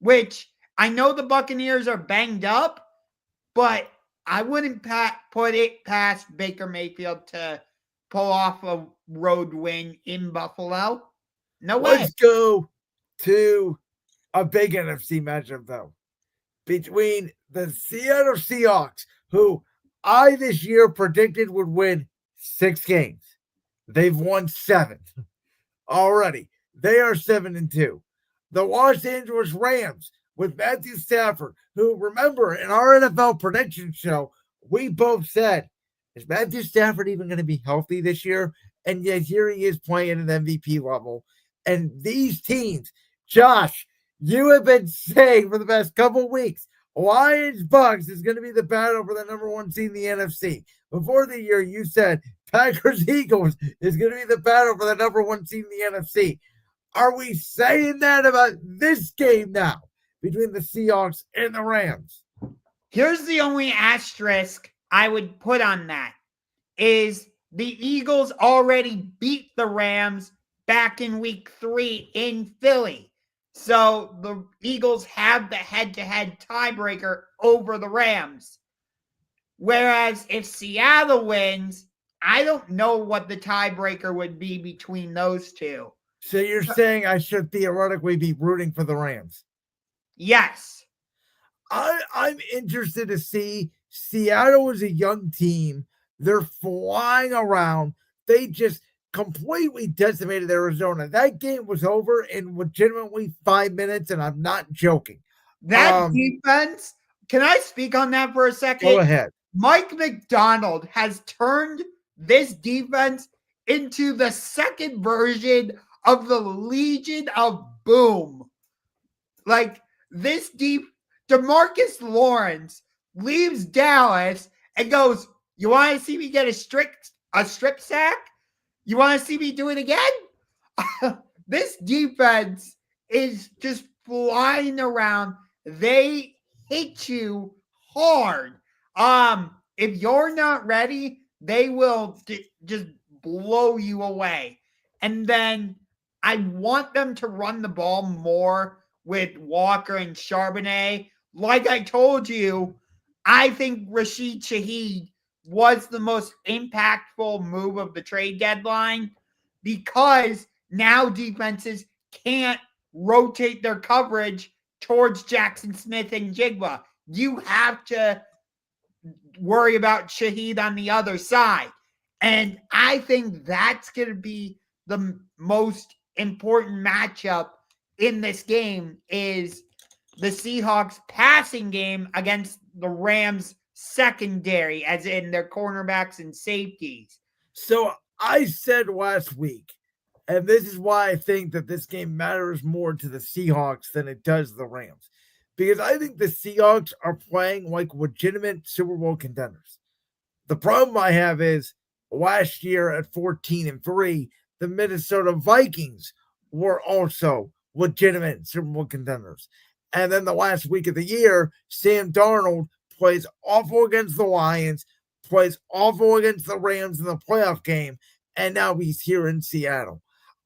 Speaker 2: Which I know the Buccaneers are banged up, but I wouldn't put it past Baker Mayfield to pull off a road win in Buffalo. No way.
Speaker 3: Let's go to a big NFC matchup, though, between the Seattle Seahawks, who I this year predicted would win 6 games. They've won 7 already. They are 7-2. The Los Angeles Rams with Matthew Stafford, who, remember, in our NFL prediction show, we both said, is Matthew Stafford even going to be healthy this year? And yet here he is playing at an MVP level. And these teams, Josh, you have been saying for the past couple of weeks, Lions Bucks is going to be the battle for the number 1 seed in the NFC. Before the year, you said Packers Eagles is going to be the battle for the number 1 seed in the NFC. Are we saying that about this game now between the Seahawks and the Rams?
Speaker 2: Here's the only asterisk I would put on that is the Eagles already beat the Rams back in week 3 in Philly. So the Eagles have the head-to-head tiebreaker over the Rams. Whereas if Seattle wins, I don't know what the tiebreaker would be between those two.
Speaker 3: So you're saying I should theoretically be rooting for the Rams?
Speaker 2: Yes.
Speaker 3: I'm interested to see. Seattle is a young team. They're flying around. They just completely decimated Arizona. That game was over in legitimately 5 minutes, and I'm not joking.
Speaker 2: That defense, can I speak on that for a second?
Speaker 3: Go ahead.
Speaker 2: Mike McDonald has turned this defense into the second version of the Legion of Boom. Like, this DeMarcus Lawrence leaves Dallas and goes, you want to see me get a strip sack? You want to see me do it again? This defense is just flying around. They hit you hard. If you're not ready, they will just blow you away. And then I want them to run the ball more with Walker and Charbonnet. Like I told you, I think Rashid Shaheed was the most impactful move of the trade deadline because now defenses can't rotate their coverage towards Jackson Smith and Jigba. You have to worry about Shaheed on the other side. And I think that's going to be the most important matchup in this game is the Seahawks passing game against the Rams secondary, as in their cornerbacks and safeties.
Speaker 3: So I said last week, and this is why I think that this game matters more to the Seahawks than it does the Rams, because I think the Seahawks are playing like legitimate Super Bowl contenders. The problem I have is last year at 14-3, the Minnesota Vikings were also legitimate Super Bowl contenders. And then the last week of the year, Sam Darnold plays awful against the Lions, plays awful against the Rams in the playoff game, and now he's here in Seattle.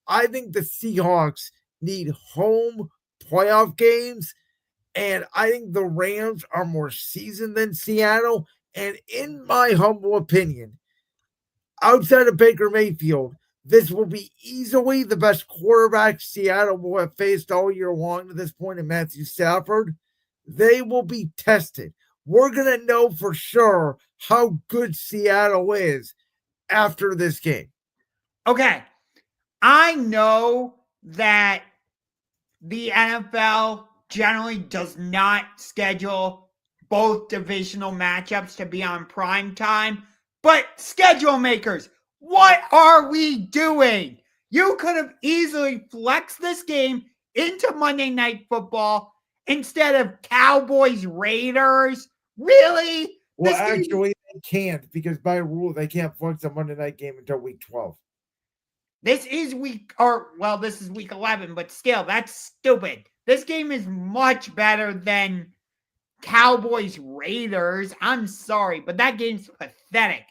Speaker 3: I think the Seahawks need home playoff games, and I think the Rams are more seasoned than Seattle. And in my humble opinion, outside of Baker Mayfield, this will be easily the best quarterback Seattle will have faced all year long to this point in Matthew Stafford. They will be tested. We're going to know for sure how good Seattle is after this game.
Speaker 2: Okay. I know that the NFL generally does not schedule both divisional matchups to be on prime time, but schedule makers, what are we doing? You could have easily flexed this game into Monday Night Football instead of Cowboys Raiders. Really?
Speaker 3: Well, actually, They can't, because by rule they can't flex a Monday night game until week 12.
Speaker 2: This is week 11, but still, that's stupid. This game is much better than Cowboys Raiders. I'm sorry, but that game's pathetic.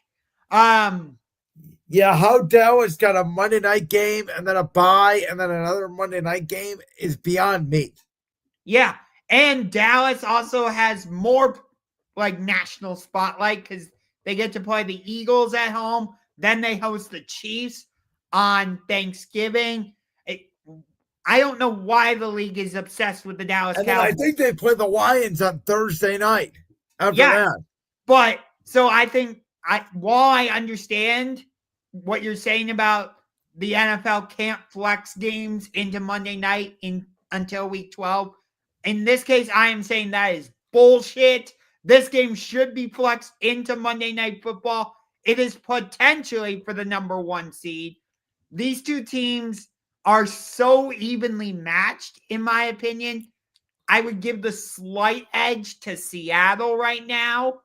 Speaker 3: Yeah, how Dallas got a Monday night game and then a bye and then another Monday night game is beyond me.
Speaker 2: Yeah, and Dallas also has more like national spotlight because they get to play the Eagles at home. Then they host the Chiefs on Thanksgiving. I don't know why the league is obsessed with the Dallas Cowboys.
Speaker 3: I think they play the Lions on Thursday night after that.
Speaker 2: But so I think while I understand what you're saying about the NFL can't flex games into Monday night until week 12, in this case, I am saying that is bullshit. This game should be flexed into Monday Night Football. It is potentially for the number 1 seed. These two teams are so evenly matched, in my opinion. I would give the slight edge to Seattle right now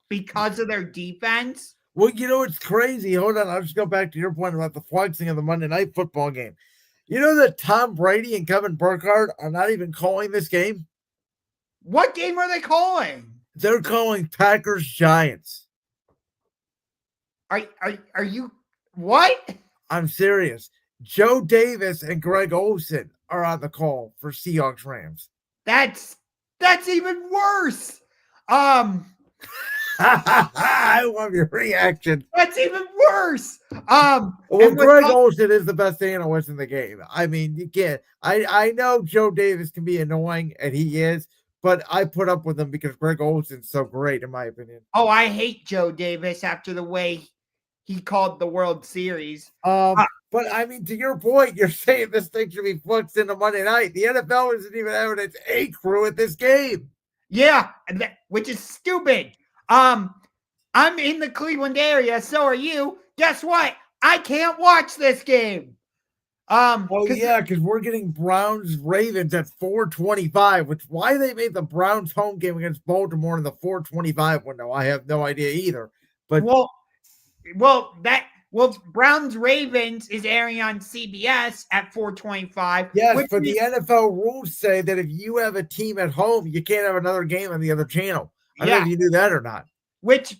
Speaker 2: because of their defense.
Speaker 3: Well, it's crazy. Hold on. I'll just go back to your point about the flexing of the Monday Night Football game. You know that Tom Brady and Kevin Burkhardt are not even calling this game?
Speaker 2: What game are they calling?
Speaker 3: They're calling Packers-Giants.
Speaker 2: Are you what?
Speaker 3: I'm serious. Joe Davis and Greg Olsen are on the call for Seahawks Rams.
Speaker 2: That's even worse.
Speaker 3: I love your reaction.
Speaker 2: That's even worse.
Speaker 3: Greg Olsen is the best analyst in the game. I mean, you can't. I know Joe Davis can be annoying, and he is, but I put up with him because Greg Olsen's so great, in my opinion.
Speaker 2: Oh, I hate Joe Davis after the way he called the World Series.
Speaker 3: But I mean, to your point, you're saying this thing should be flexed into Monday night. The NFL isn't even having its A crew at this game.
Speaker 2: Yeah, which is stupid. I'm in the Cleveland area, so are you. Guess what? I can't watch this game.
Speaker 3: Because we're getting Browns Ravens at 4:25, which why they made the Browns home game against Baltimore in the 4:25 window, I have no idea either. But
Speaker 2: Browns Ravens is airing on CBS at 4:25.
Speaker 3: Yes, but the NFL rules say that if you have a team at home, you can't have another game on the other channel. I don't know if you knew that or not.
Speaker 2: Which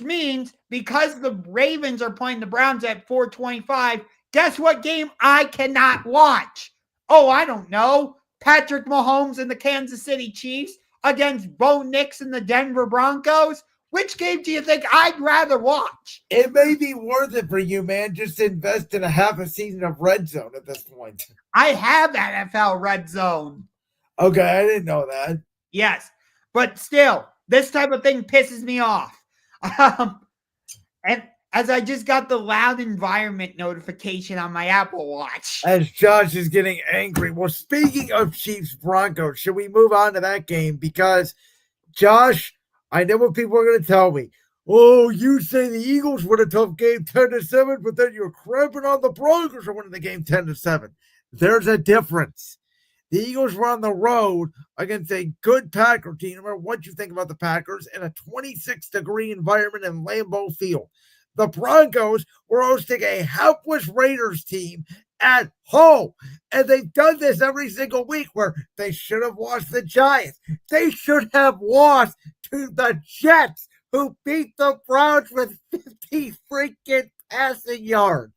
Speaker 2: means because the Ravens are playing the Browns at 4:25, guess what game I cannot watch? Oh, I don't know. Patrick Mahomes and the Kansas City Chiefs against Bo Nix and the Denver Broncos. Which game do you think I'd rather watch?
Speaker 3: It may be worth it for you, man. Just invest in a half a season of Red Zone at this point.
Speaker 2: I have NFL Red Zone.
Speaker 3: Okay, I didn't know that.
Speaker 2: Yes, but still, this type of thing pisses me off. And as I just got the loud environment notification on my Apple Watch.
Speaker 3: As Josh is getting angry. Well, speaking of Chiefs Broncos, should we move on to that game? Because, Josh, I know what people are going to tell me. Oh, you say the Eagles win a tough game 10-7, but then you're cramping on the Broncos for winning the game 10-7. There's a difference. The Eagles were on the road against a good Packer team, no matter what you think about the Packers, in a 26-degree environment in Lambeau Field. The Broncos were hosting a helpless Raiders team at home. And they've done this every single week where they should have lost the Giants. They should have lost to the Jets, who beat the Browns with 50 freaking passing yards.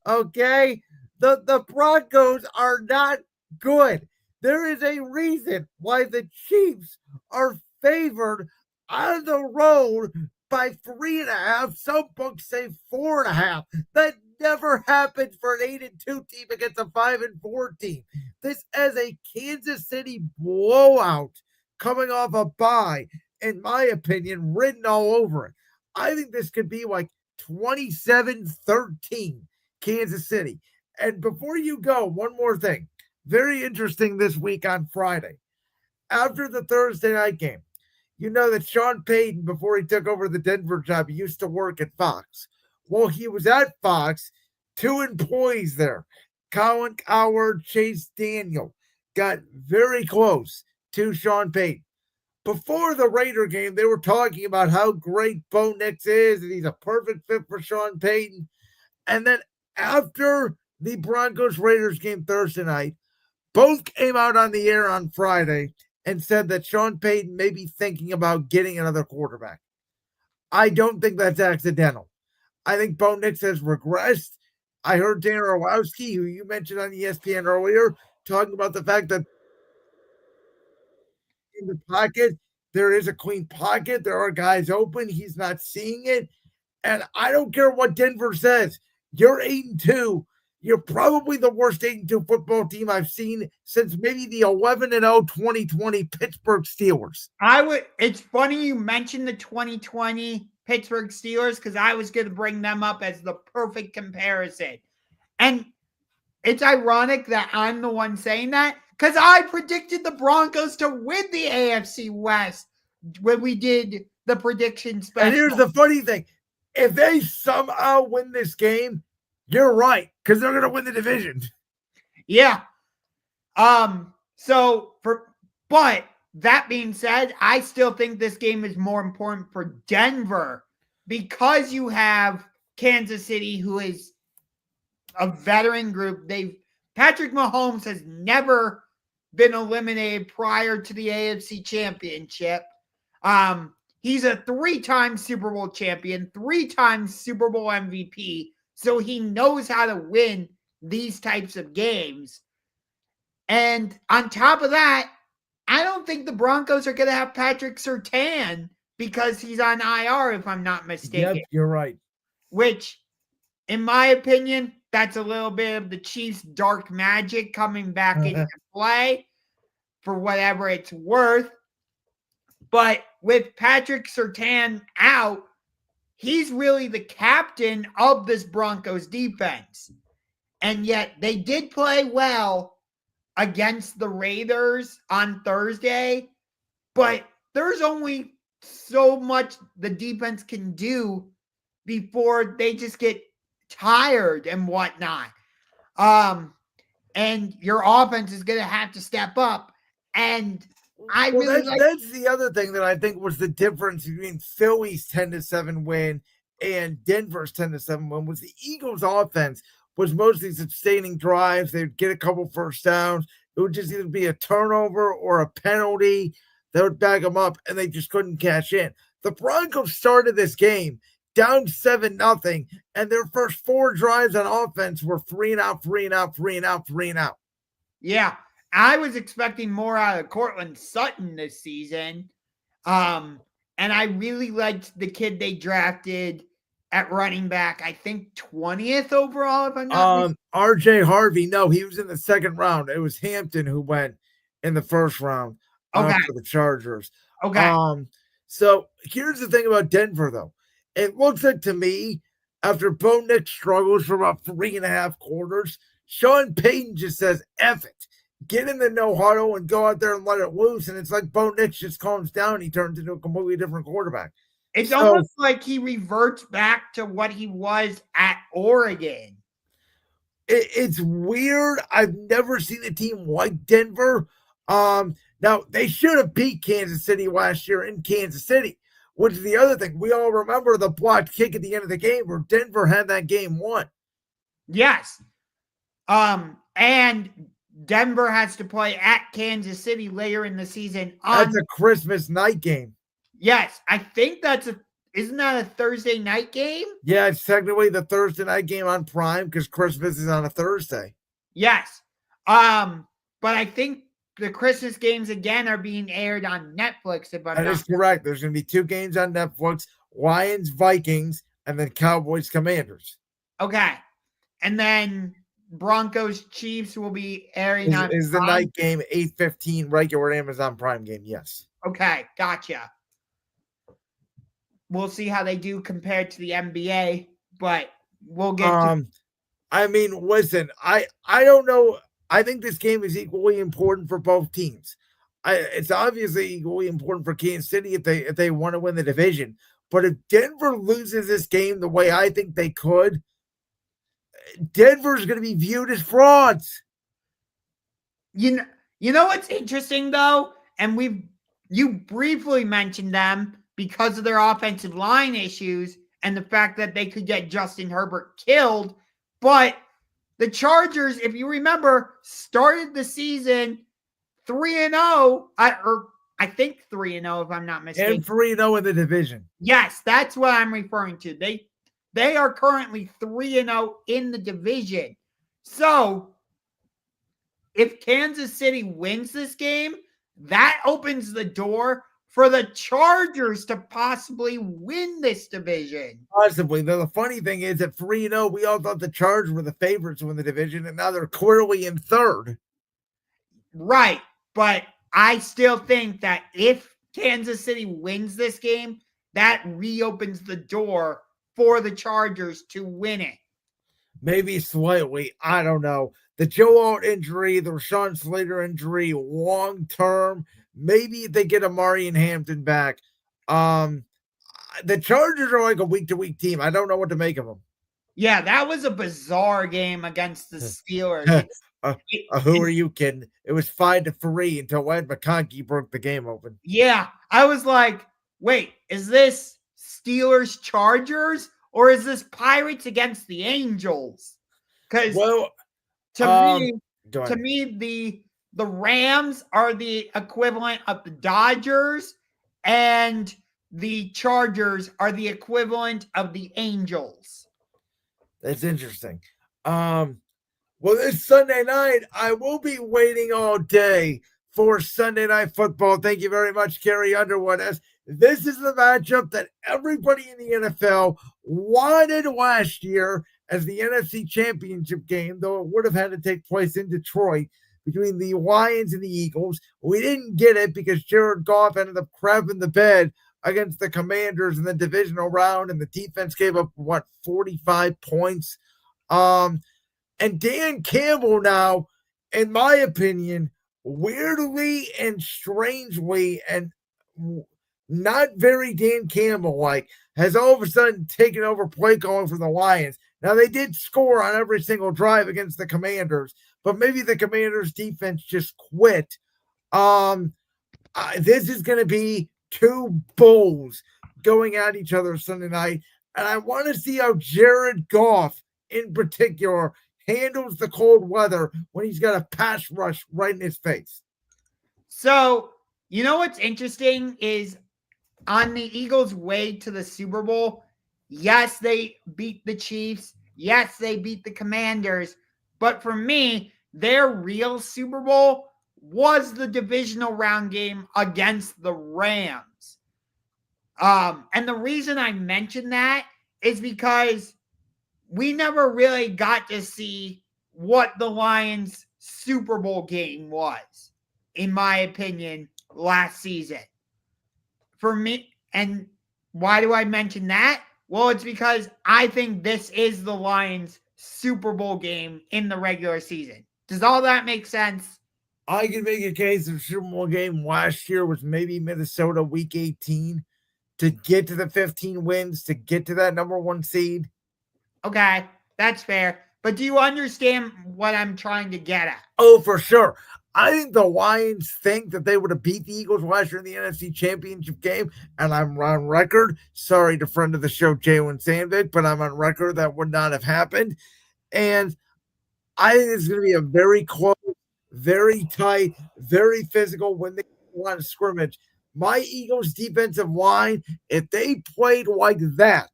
Speaker 3: Okay? The Broncos are not good. There is a reason why the Chiefs are favored on the road by 3.5. Some books say 4.5. That never happened for an 8-2 team against a 5-4 team. This is a Kansas City blowout coming off a bye, in my opinion, written all over it. I think this could be like 27-13 Kansas City. And before you go, one more thing. Very interesting this week on Friday. After the Thursday night game, you know that Sean Payton, before he took over the Denver job, he used to work at Fox. Well, he was at Fox. 2 employees there, Colin Cowherd, Chase Daniel, got very close to Sean Payton. before the Raider game, they were talking about how great Bo Nix is and he's a perfect fit for Sean Payton. And then after the Broncos Raiders game Thursday night, both came out on the air on Friday and said that Sean Payton may be thinking about getting another quarterback. I don't think that's accidental. I think Bo Nix has regressed. I heard Dan Orlowski, who you mentioned on ESPN earlier, talking about the fact that in the pocket, there is a clean pocket. There are guys open. He's not seeing it. And I don't care what Denver says. You're 8-2. You're probably the worst 8-2 football team I've seen since maybe the 11-0 2020 Pittsburgh Steelers.
Speaker 2: It's funny you mentioned the 2020 Pittsburgh Steelers because I was going to bring them up as the perfect comparison. And it's ironic that I'm the one saying that because I predicted the Broncos to win the AFC West when we did the prediction special.
Speaker 3: And here's the funny thing. If they somehow win this game, you're right, because they're going to win the division.
Speaker 2: Yeah. But that being said, I still think this game is more important for Denver because you have Kansas City, who is a veteran group. Patrick Mahomes has never been eliminated prior to the AFC Championship. He's a 3-time Super Bowl champion, 3-time Super Bowl MVP, so he knows how to win these types of games. And on top of that, I don't think the Broncos are going to have Patrick Surtain because he's on IR, if I'm not mistaken.
Speaker 3: Yep, you're right.
Speaker 2: Which, in my opinion, that's a little bit of the Chiefs' dark magic coming back into play for whatever it's worth. But with Patrick Surtain out, he's really the captain of this Broncos defense. And yet they did play well against the Raiders on Thursday, but there's only so much the defense can do before they just get tired and whatnot. And your offense is going to have to step up. And
Speaker 3: that's the other thing that I think was the difference between Philly's 10-7 win and Denver's 10-7 win was the Eagles' offense was mostly sustaining drives. They'd get a couple first downs. It would just either be a turnover or a penalty that would back them up, and they just couldn't cash in. The Broncos started this game down 7-0, and their first 4 drives on offense were 3-and-out, 3-and-out, 3-and-out, 3-and-out.
Speaker 2: Yeah. I was expecting more out of Cortland Sutton this season. And I really liked the kid they drafted at running back, I think 20th overall, if I'm not mistaken.
Speaker 3: RJ Harvey. No, he was in the second round. It was Hampton who went in the first round for the Chargers.
Speaker 2: Okay.
Speaker 3: So here's the thing about Denver, though. It looks like to me, after Bo Nix struggles for about 3.5 quarters, Sean Payton just says, F it. Get in the no huddle and go out there and let it loose. And it's like Bo Nix just calms down. He turns into a completely different quarterback.
Speaker 2: It's almost like he reverts back to what he was at Oregon.
Speaker 3: It's weird. I've never seen a team like Denver. Now, they should have beat Kansas City last year in Kansas City, which is the other thing. We all remember the blocked kick at the end of the game where Denver had that game won.
Speaker 2: Yes. And Denver has to play at Kansas City later in the season.
Speaker 3: That's a Christmas night game.
Speaker 2: Yes, I think isn't that a Thursday night game?
Speaker 3: Yeah, it's technically the Thursday night game on Prime because Christmas is on a Thursday.
Speaker 2: Yes. But I think the Christmas games again are being aired on Netflix.
Speaker 3: That is correct. There's going to be 2 games on Netflix, Lions, Vikings, and then Cowboys, Commanders.
Speaker 2: Okay. And then Broncos Chiefs will be airing on
Speaker 3: is the night game 8:15 regular Amazon Prime game. Yes.
Speaker 2: Okay, gotcha. We'll see how they do compared to the NBA, but we'll get
Speaker 3: I mean, listen, I don't know. I think this game is equally important for both teams. It's obviously equally important for Kansas City if they want to win the division. But if Denver loses this game the way I think they could, Denver's going to be viewed as frauds.
Speaker 2: You know what's interesting though, and we've You briefly mentioned them because of their offensive line issues and the fact that they could get Justin Herbert killed. But the Chargers, if you remember, started the season 3-0, or I think 3-0 if I'm not mistaken.
Speaker 3: And 3-0 in the division.
Speaker 2: Yes, that's what I'm referring to. They are currently 3-0 in the division. So, if Kansas City wins this game, that opens the door for the Chargers to possibly win this division.
Speaker 3: Possibly. The funny thing is at 3-0, we all thought the Chargers were the favorites to win the division, and now they're clearly in third.
Speaker 2: Right. But I still think that if Kansas City wins this game, that reopens the door for the Chargers to win it.
Speaker 3: Maybe slightly. I don't know. The Joe Alt injury, the Rashawn Slater injury, long term. Maybe they get Amari and Hampton back. The Chargers are like a week-to-week team. I don't know what to make of them.
Speaker 2: Yeah, that was a bizarre game against the Steelers.
Speaker 3: Who are you kidding? It was 5-3 until Ed McConkey broke the game open.
Speaker 2: Yeah, I was like, wait, is this Steelers Chargers or is this Pirates against the Angels? Because to me, the Rams are the equivalent of the Dodgers, and the Chargers are the equivalent of the Angels.
Speaker 3: That's interesting. Well, this Sunday night, I will be waiting all day for Sunday Night Football. Thank you very much, Carrie Underwood. As this is the matchup that everybody in the NFL wanted last year as the NFC Championship game, though it would have had to take place in Detroit between the Lions and the Eagles. We didn't get it because Jared Goff ended up crapping the bed against the Commanders in the divisional round, and the defense gave up, 45 points. And Dan Campbell now, in my opinion, weirdly and strangely and not very Dan Campbell-like, has all of a sudden taken over play calling for the Lions. Now, they did score on every single drive against the Commanders, but maybe the Commanders' defense just quit. This is going to be two bulls going at each other Sunday night, and I want to see how Jared Goff, in particular, handles the cold weather when he's got a pass rush right in his face.
Speaker 2: So, you know what's interesting is on the Eagles' way to the Super Bowl, yes, they beat the Chiefs. Yes, they beat the Commanders. But for me, their real Super Bowl was the divisional round game against the Rams. And the reason I mention that is because we never really got to see what the Lions' Super Bowl game was, in my opinion, last season. For me, and why do I mention that? Well, it's because I think this is the Lions' Super Bowl game in the regular season. Does all that make sense?
Speaker 3: I can make a case the Super Bowl game last year was maybe Minnesota week 18 to get to the 15 wins, to get to that number one seed.
Speaker 2: Okay, that's fair. But do you understand what I'm trying to get at?
Speaker 3: Oh, for sure. I think the Lions think that they would have beat the Eagles last year in the NFC Championship game, and I'm on record. Sorry to friend of the show, Jalen Sandvik, but I'm on record that would not have happened. And I think it's going to be a very close, very tight, very physical when they want to scrimmage. My Eagles defensive line, if they played like that,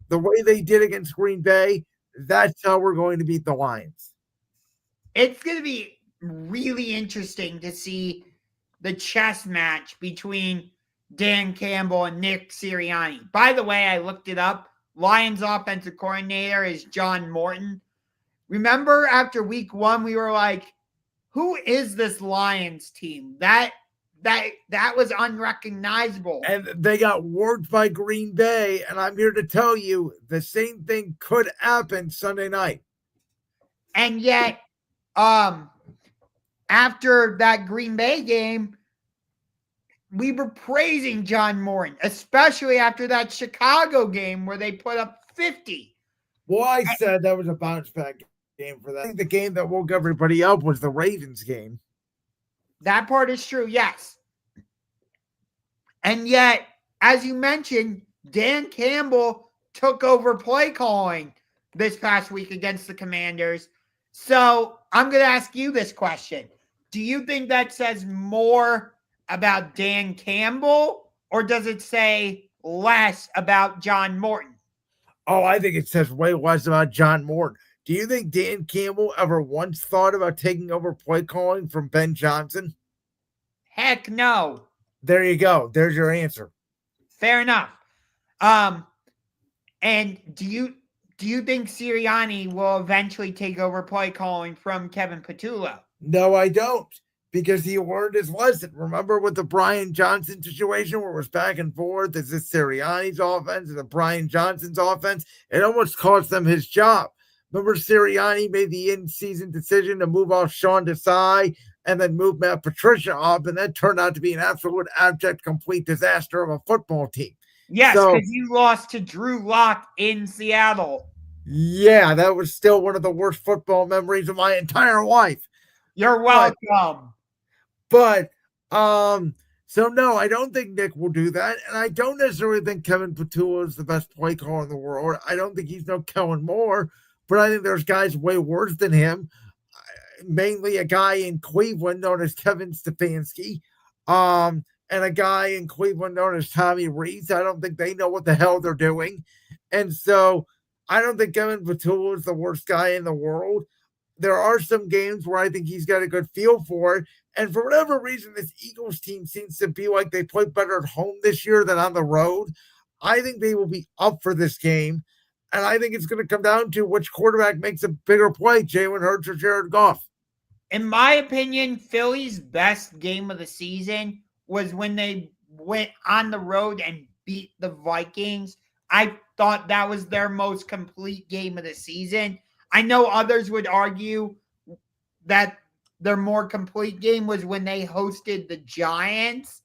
Speaker 3: the way they did against Green Bay, that's how we're going to beat the Lions.
Speaker 2: It's going to be really interesting to see the chess match between Dan Campbell and Nick Sirianni. By the way, I looked it up. Lions offensive coordinator is John Morton. Remember after week 1, we were like, who is this Lions team? That was unrecognizable.
Speaker 3: And they got worked by Green Bay, and I'm here to tell you the same thing could happen Sunday night.
Speaker 2: And yet, after that Green Bay game, we were praising John Morton, especially after that Chicago game where they put up 50.
Speaker 3: Well, I said that was a bounce back game for that. I think the game that woke everybody up was the Ravens game.
Speaker 2: That part is true, yes. And yet, as you mentioned, Dan Campbell took over play calling this past week against the Commanders. So I'm going to ask you this question. Do you think that says more about Dan Campbell, or does it say less about John Morton?
Speaker 3: Oh, I think it says way less about John Morton. Do you think Dan Campbell ever once thought about taking over play calling from Ben Johnson?
Speaker 2: Heck no.
Speaker 3: There you go. There's your answer.
Speaker 2: Fair enough. And do you think Sirianni will eventually take over play calling from Kevin Patullo?
Speaker 3: No, I don't. Because he learned his lesson. Remember with the Brian Johnson situation where it was back and forth? Is this Sirianni's offense? Is it Brian Johnson's offense? It almost cost them his job. Remember Sirianni made the in-season decision to move off Sean Desai and then move Matt Patricia up, and that turned out to be an absolute abject, complete disaster of a football team.
Speaker 2: Yes, because you lost to Drew Lock in Seattle.
Speaker 3: Yeah, that was still one of the worst football memories of my entire life.
Speaker 2: You're welcome.
Speaker 3: But so no, I don't think Nick will do that. And I don't necessarily think Kevin Patullo is the best play caller in the world. I don't think he's no Kellen Moore, but I think there's guys way worse than him. Mainly a guy in Cleveland known as Kevin Stefanski. And a guy in Cleveland known as Tommy Rees. I don't think they know what the hell they're doing. And so I don't think Kevin Patullo is the worst guy in the world. There are some games where I think he's got a good feel for it. And for whatever reason, this Eagles team seems to be like they play better at home this year than on the road. I think they will be up for this game. And I think it's going to come down to which quarterback makes a bigger play, Jalen Hurts or Jared Goff.
Speaker 2: In my opinion, Philly's best game of the season was when they went on the road and beat the Vikings. I thought that was their most complete game of the season. I know others would argue that their more complete game was when they hosted the Giants.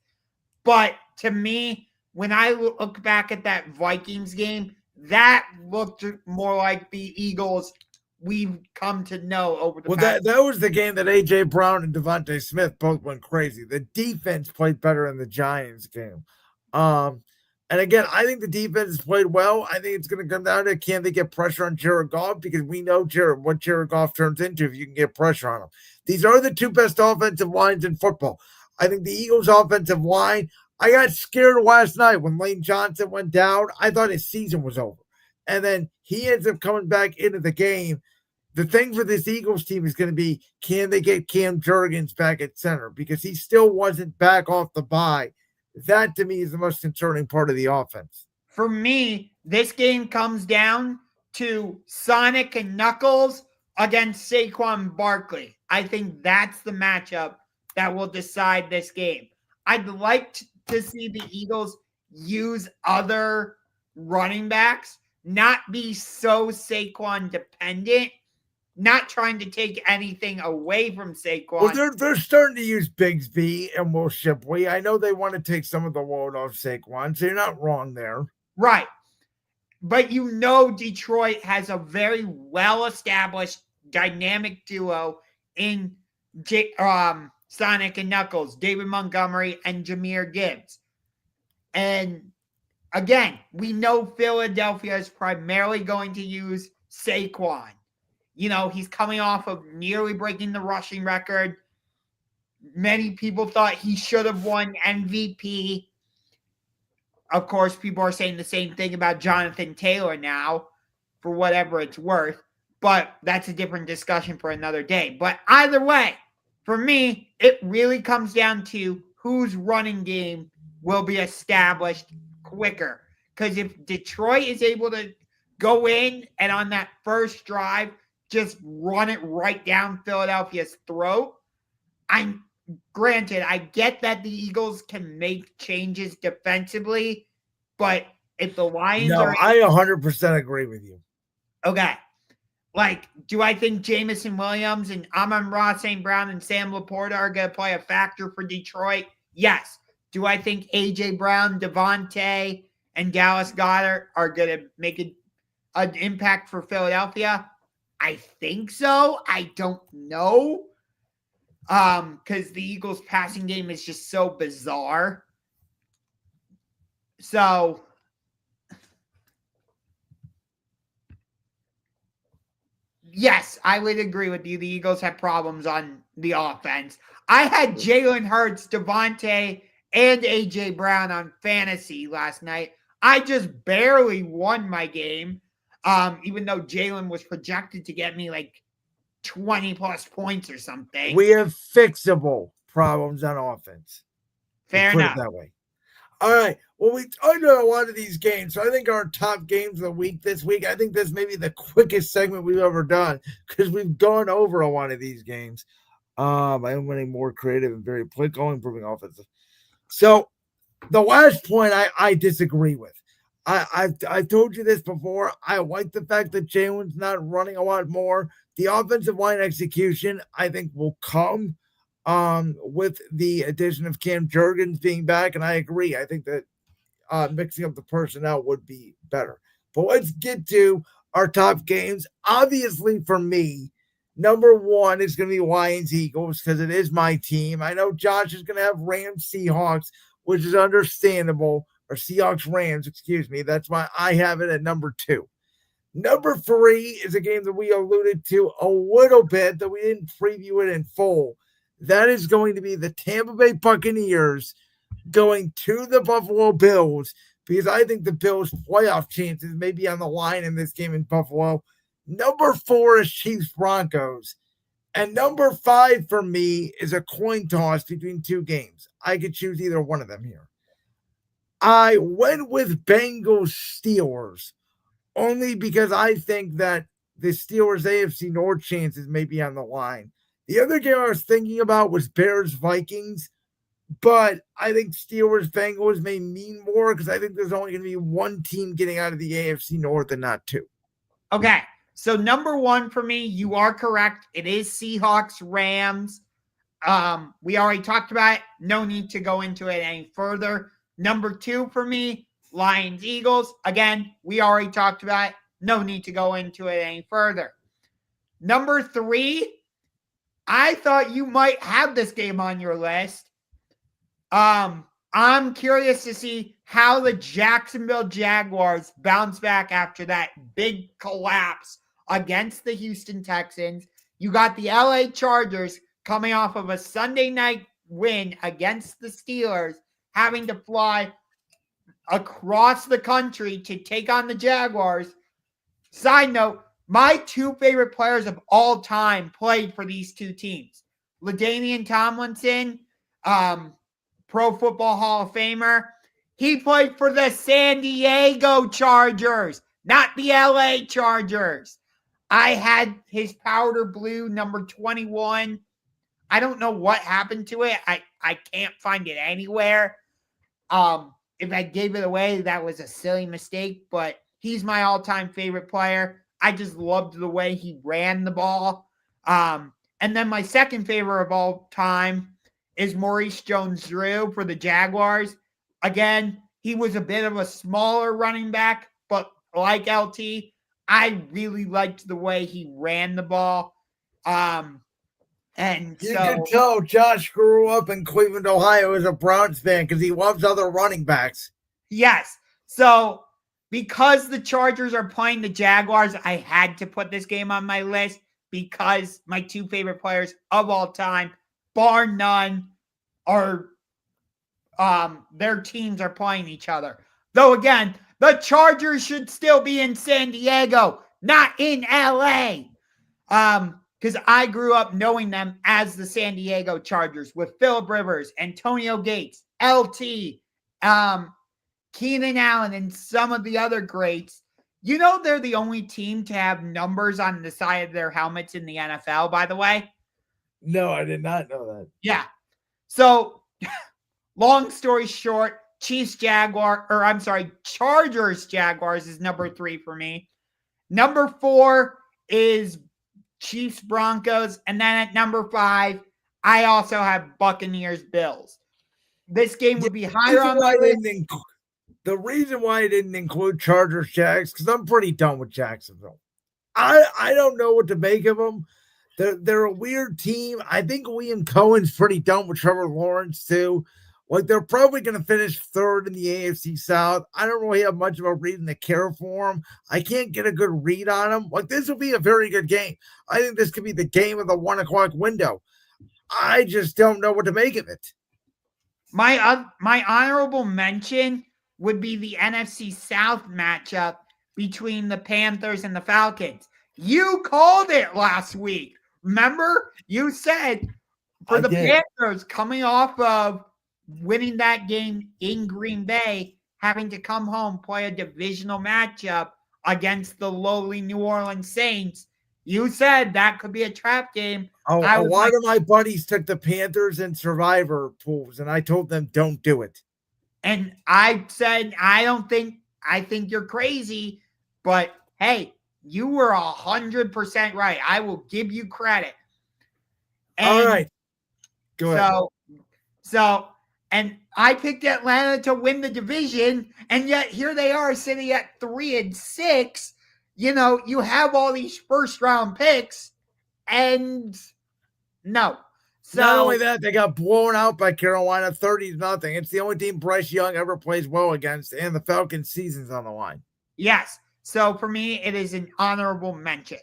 Speaker 2: But to me, when I look back at that Vikings game, that looked more like the Eagles we've come to know over the past.
Speaker 3: That was the game that A.J. Brown and Devontae Smith both went crazy. The defense played better in the Giants game. And again, I think the defense has played well. I think it's going to come down to can they get pressure on Jared Goff, because we know what Jared Goff turns into if you can get pressure on him. These are the two best offensive lines in football. I think the Eagles' offensive line, I got scared last night when Lane Johnson went down. I thought his season was over. And then he ends up coming back into the game. The thing for this Eagles team is going to be, can they get Cam Jurgens back at center? Because he still wasn't back off the bye. That, to me, is the most concerning part of the offense.
Speaker 2: For me, this game comes down to Sonic and Knuckles against Saquon Barkley. I think that's the matchup that will decide this game. I'd like to see the Eagles use other running backs, not be so Saquon dependent, not trying to take anything away from Saquon.
Speaker 3: Well, they're starting to use Bigsby and Will Shipley. I know they want to take some of the load off Saquon, so you're not wrong there.
Speaker 2: Right. But you know Detroit has a very well-established dynamic duo in Sonic and Knuckles, David Montgomery and Jahmyr Gibbs. And again, we know Philadelphia is primarily going to use Saquon. You know, he's coming off of nearly breaking the rushing record. Many people thought he should have won MVP. Of course, people are saying the same thing about Jonathan Taylor now, for whatever it's worth. But that's a different discussion for another day. But either way, for me, it really comes down to whose running game will be established quicker. Because if Detroit is able to go in and on that first drive, just run it right down Philadelphia's throat. Granted, I get that the Eagles can make changes defensively, but if the Lions
Speaker 3: I 100% agree with you.
Speaker 2: Okay. Like, do I think Jamison Williams and Amon-Ra St. Brown and Sam Laporta are going to play a factor for Detroit? Yes. Do I think A.J. Brown, Devontae, and Dallas Goedert are going to make an impact for Philadelphia? I think so. I don't know. Because the Eagles' passing game is just so bizarre. So yes, I would agree with you. The Eagles have problems on the offense. I had Jalen Hurts, Devontae, and AJ Brown on fantasy last night. I just barely won my game, even though Jalen was projected to get me like 20 plus points or something.
Speaker 3: We have fixable problems on offense.
Speaker 2: Fair
Speaker 3: Put
Speaker 2: enough.
Speaker 3: it that way. All right. Well, we talked about a lot of these games. So I think our top games of the week this week, I think this may be the quickest segment we've ever done because we've gone over a lot of these games. I am winning more creative and very political, improving offensive. So the last point I disagree with. I've told you this before. I like the fact that Jalen's not running a lot more. The offensive line execution, I think, will come with the addition of Cam Jurgens being back, and I agree. I think that mixing up the personnel would be better. But let's get to our top games. Obviously, for me, number one is going to be Lions Eagles because it is my team. I know Josh is going to have Rams Seahawks, which is understandable, or Seahawks Rams, excuse me. That's why I have it at number two. Number three is a game that we alluded to a little bit, that we didn't preview it in full. That is going to be the Tampa Bay Buccaneers going to the Buffalo Bills, because I think the Bills' playoff chances may be on the line in this game in Buffalo. Number four is Chiefs Broncos. And number five for me is a coin toss between two games. I could choose either one of them here. I went with Bengals Steelers only because I think that the Steelers AFC North chances may be on the line. The other game I was thinking about was Bears Vikings, but I think Steelers Bengals may mean more because I think there's only going to be one team getting out of the AFC North and not two.
Speaker 2: Okay. So number one for me, you are correct. It is Seahawks Rams. We already talked about it. No need to go into it any further. Number two for me, Lions Eagles. Again, we already talked about it. No need to go into it any further. Number three, I thought you might have this game on your list. I'm curious to see how the Jacksonville Jaguars bounce back after that big collapse against the Houston Texans. You got the LA Chargers coming off of a Sunday night win against the Steelers, having to fly across the country to take on the Jaguars. Side note, my two favorite players of all time played for these two teams. LaDainian Tomlinson, Pro Football Hall of Famer. He played for the San Diego Chargers, not the LA Chargers. I had his powder blue number 21. I don't know what happened to it. I can't find it anywhere. If I gave it away, that was a silly mistake, but he's my all-time favorite player. I just loved the way he ran the ball. And then my second favorite of all time is Maurice Jones-Drew for the Jaguars. Again, he was a bit of a smaller running back, but like LT, I really liked the way he ran the ball. And
Speaker 3: you can tell Josh grew up in Cleveland, Ohio as a Browns fan because he loves other running backs.
Speaker 2: Yes. So because the Chargers are playing the Jaguars, I had to put this game on my list because my two favorite players of all time, bar none, are their teams are playing each other. Though again, the Chargers should still be in San Diego, not in LA. Because I grew up knowing them as the San Diego Chargers with Phillip Rivers, Antonio Gates, LT, Keenan Allen, and some of the other greats. You know they're the only team to have numbers on the side of their helmets in the NFL, by the way?
Speaker 3: No, I did not know that.
Speaker 2: Yeah. So, long story short, Chargers Jaguars is number 3 for me. Number 4 is Chiefs Broncos. And then at number 5, I also have Buccaneers Bills. This game would be higher on my list.
Speaker 3: The reason why I didn't include Chargers Jags, because I'm pretty done with Jacksonville. I don't know what to make of them. They're a weird team. I think Liam Cohen's pretty done with Trevor Lawrence too. Like, they're probably going to finish third in the AFC South. I don't really have much of a reason to care for them. I can't get a good read on them. Like, this will be a very good game. I think this could be the game of the 1 o'clock window. I just don't know what to make of it.
Speaker 2: My honorable mention would be the NFC South matchup between the Panthers and the Falcons. You called it last week. Remember? You said for the Panthers coming off of winning that game in Green Bay, having to come home, play a divisional matchup against the lowly New Orleans Saints. You said that could be a trap game.
Speaker 3: A lot of my buddies took the Panthers in survivor pools, and I told them don't do it.
Speaker 2: And I said, I think you're crazy, but hey, you were 100% right. I will give you credit. And
Speaker 3: all right. Go ahead.
Speaker 2: And I picked Atlanta to win the division, and yet here they are sitting at 3-6. You know, you have all these first round picks, and no. So
Speaker 3: not only that, they got blown out by Carolina 30-0. It's the only team Bryce Young ever plays well against, and the Falcons' season's on the line.
Speaker 2: Yes. So for me, it is an honorable mention.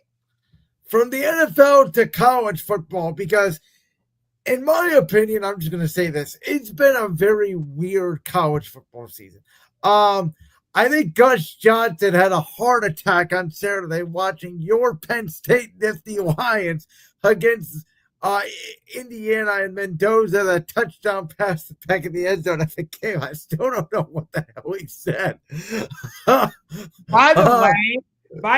Speaker 3: From the NFL to college football, because in my opinion, I'm just going to say this. It's been a very weird college football season. I think Gus Johnson had a heart attack on Saturday watching your Penn State Nifty Lions against Indiana and Mendoza, the touchdown pass the back of the end zone of the game. I still don't know what the hell he said.
Speaker 2: By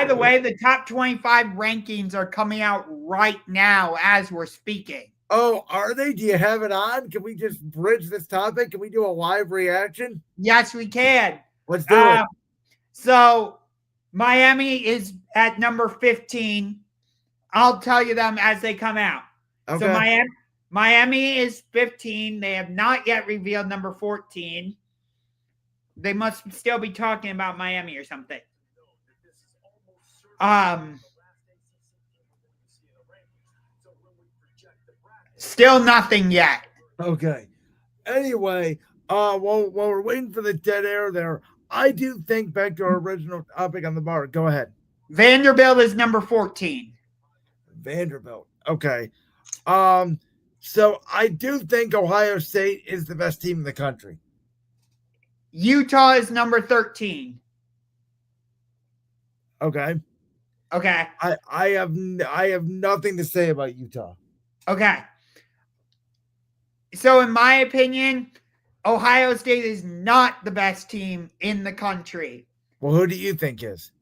Speaker 2: the way, the top 25 rankings are coming out right now as we're speaking.
Speaker 3: Oh, are they? Do you have it on? Can we just bridge this topic? Can we do a live reaction?
Speaker 2: Yes, we can.
Speaker 3: Let's do it.
Speaker 2: So Miami is at number 15. I'll tell you them as they come out.
Speaker 3: Okay.
Speaker 2: So Miami is 15. They have not yet revealed number 14. They must still be talking about Miami or something. Still nothing yet.
Speaker 3: Okay. Anyway, while we're waiting for the dead air there, I do think back to our original topic on the bar. Go ahead.
Speaker 2: Vanderbilt is number 14.
Speaker 3: Vanderbilt. Okay. So I do think Ohio State is the best team in the country.
Speaker 2: Utah is number 13.
Speaker 3: Okay.
Speaker 2: Okay.
Speaker 3: I have nothing to say about Utah.
Speaker 2: Okay. So in my opinion, Ohio State is not the best team in the country.
Speaker 3: Well, who do you think is?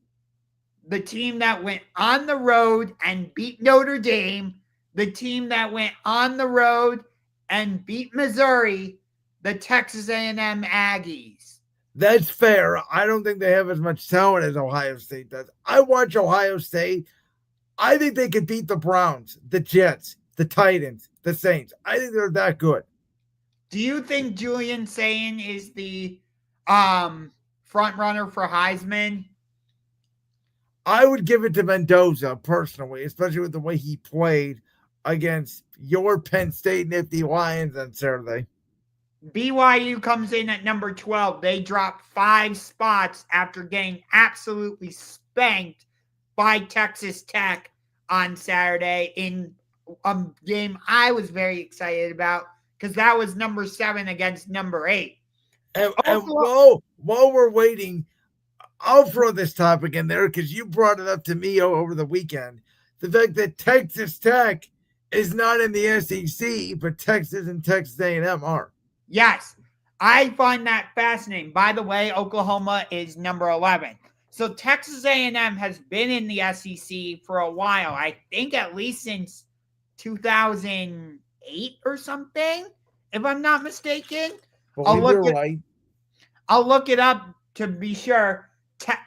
Speaker 2: The team that went on the road and beat Notre Dame, the team that went on the road and beat Missouri, the Texas A&M Aggies.
Speaker 3: That's fair. I don't think they have as much talent as Ohio State does. I watch Ohio State. I think they could beat the Browns, the Jets, the Titans, the Saints. I think they're that good.
Speaker 2: Do you think Julian Sayin is the front runner for Heisman?
Speaker 3: I would give it to Mendoza personally, especially with the way he played against your Penn State Nifty Lions on Saturday.
Speaker 2: BYU comes in at number 12. They dropped 5 spots after getting absolutely spanked by Texas Tech on Saturday in a game I was very excited about because that was number 7 against number 8.
Speaker 3: And while we're waiting, I'll throw this topic in there because you brought it up to me over the weekend. The fact that Texas Tech is not in the SEC, but Texas and Texas A&M are.
Speaker 2: Yes, I find that fascinating. By the way, Oklahoma is number 11. So Texas A&M has been in the SEC for a while. I think at least since 2008 or something, if I'm not mistaken. I'll look it up to be sure.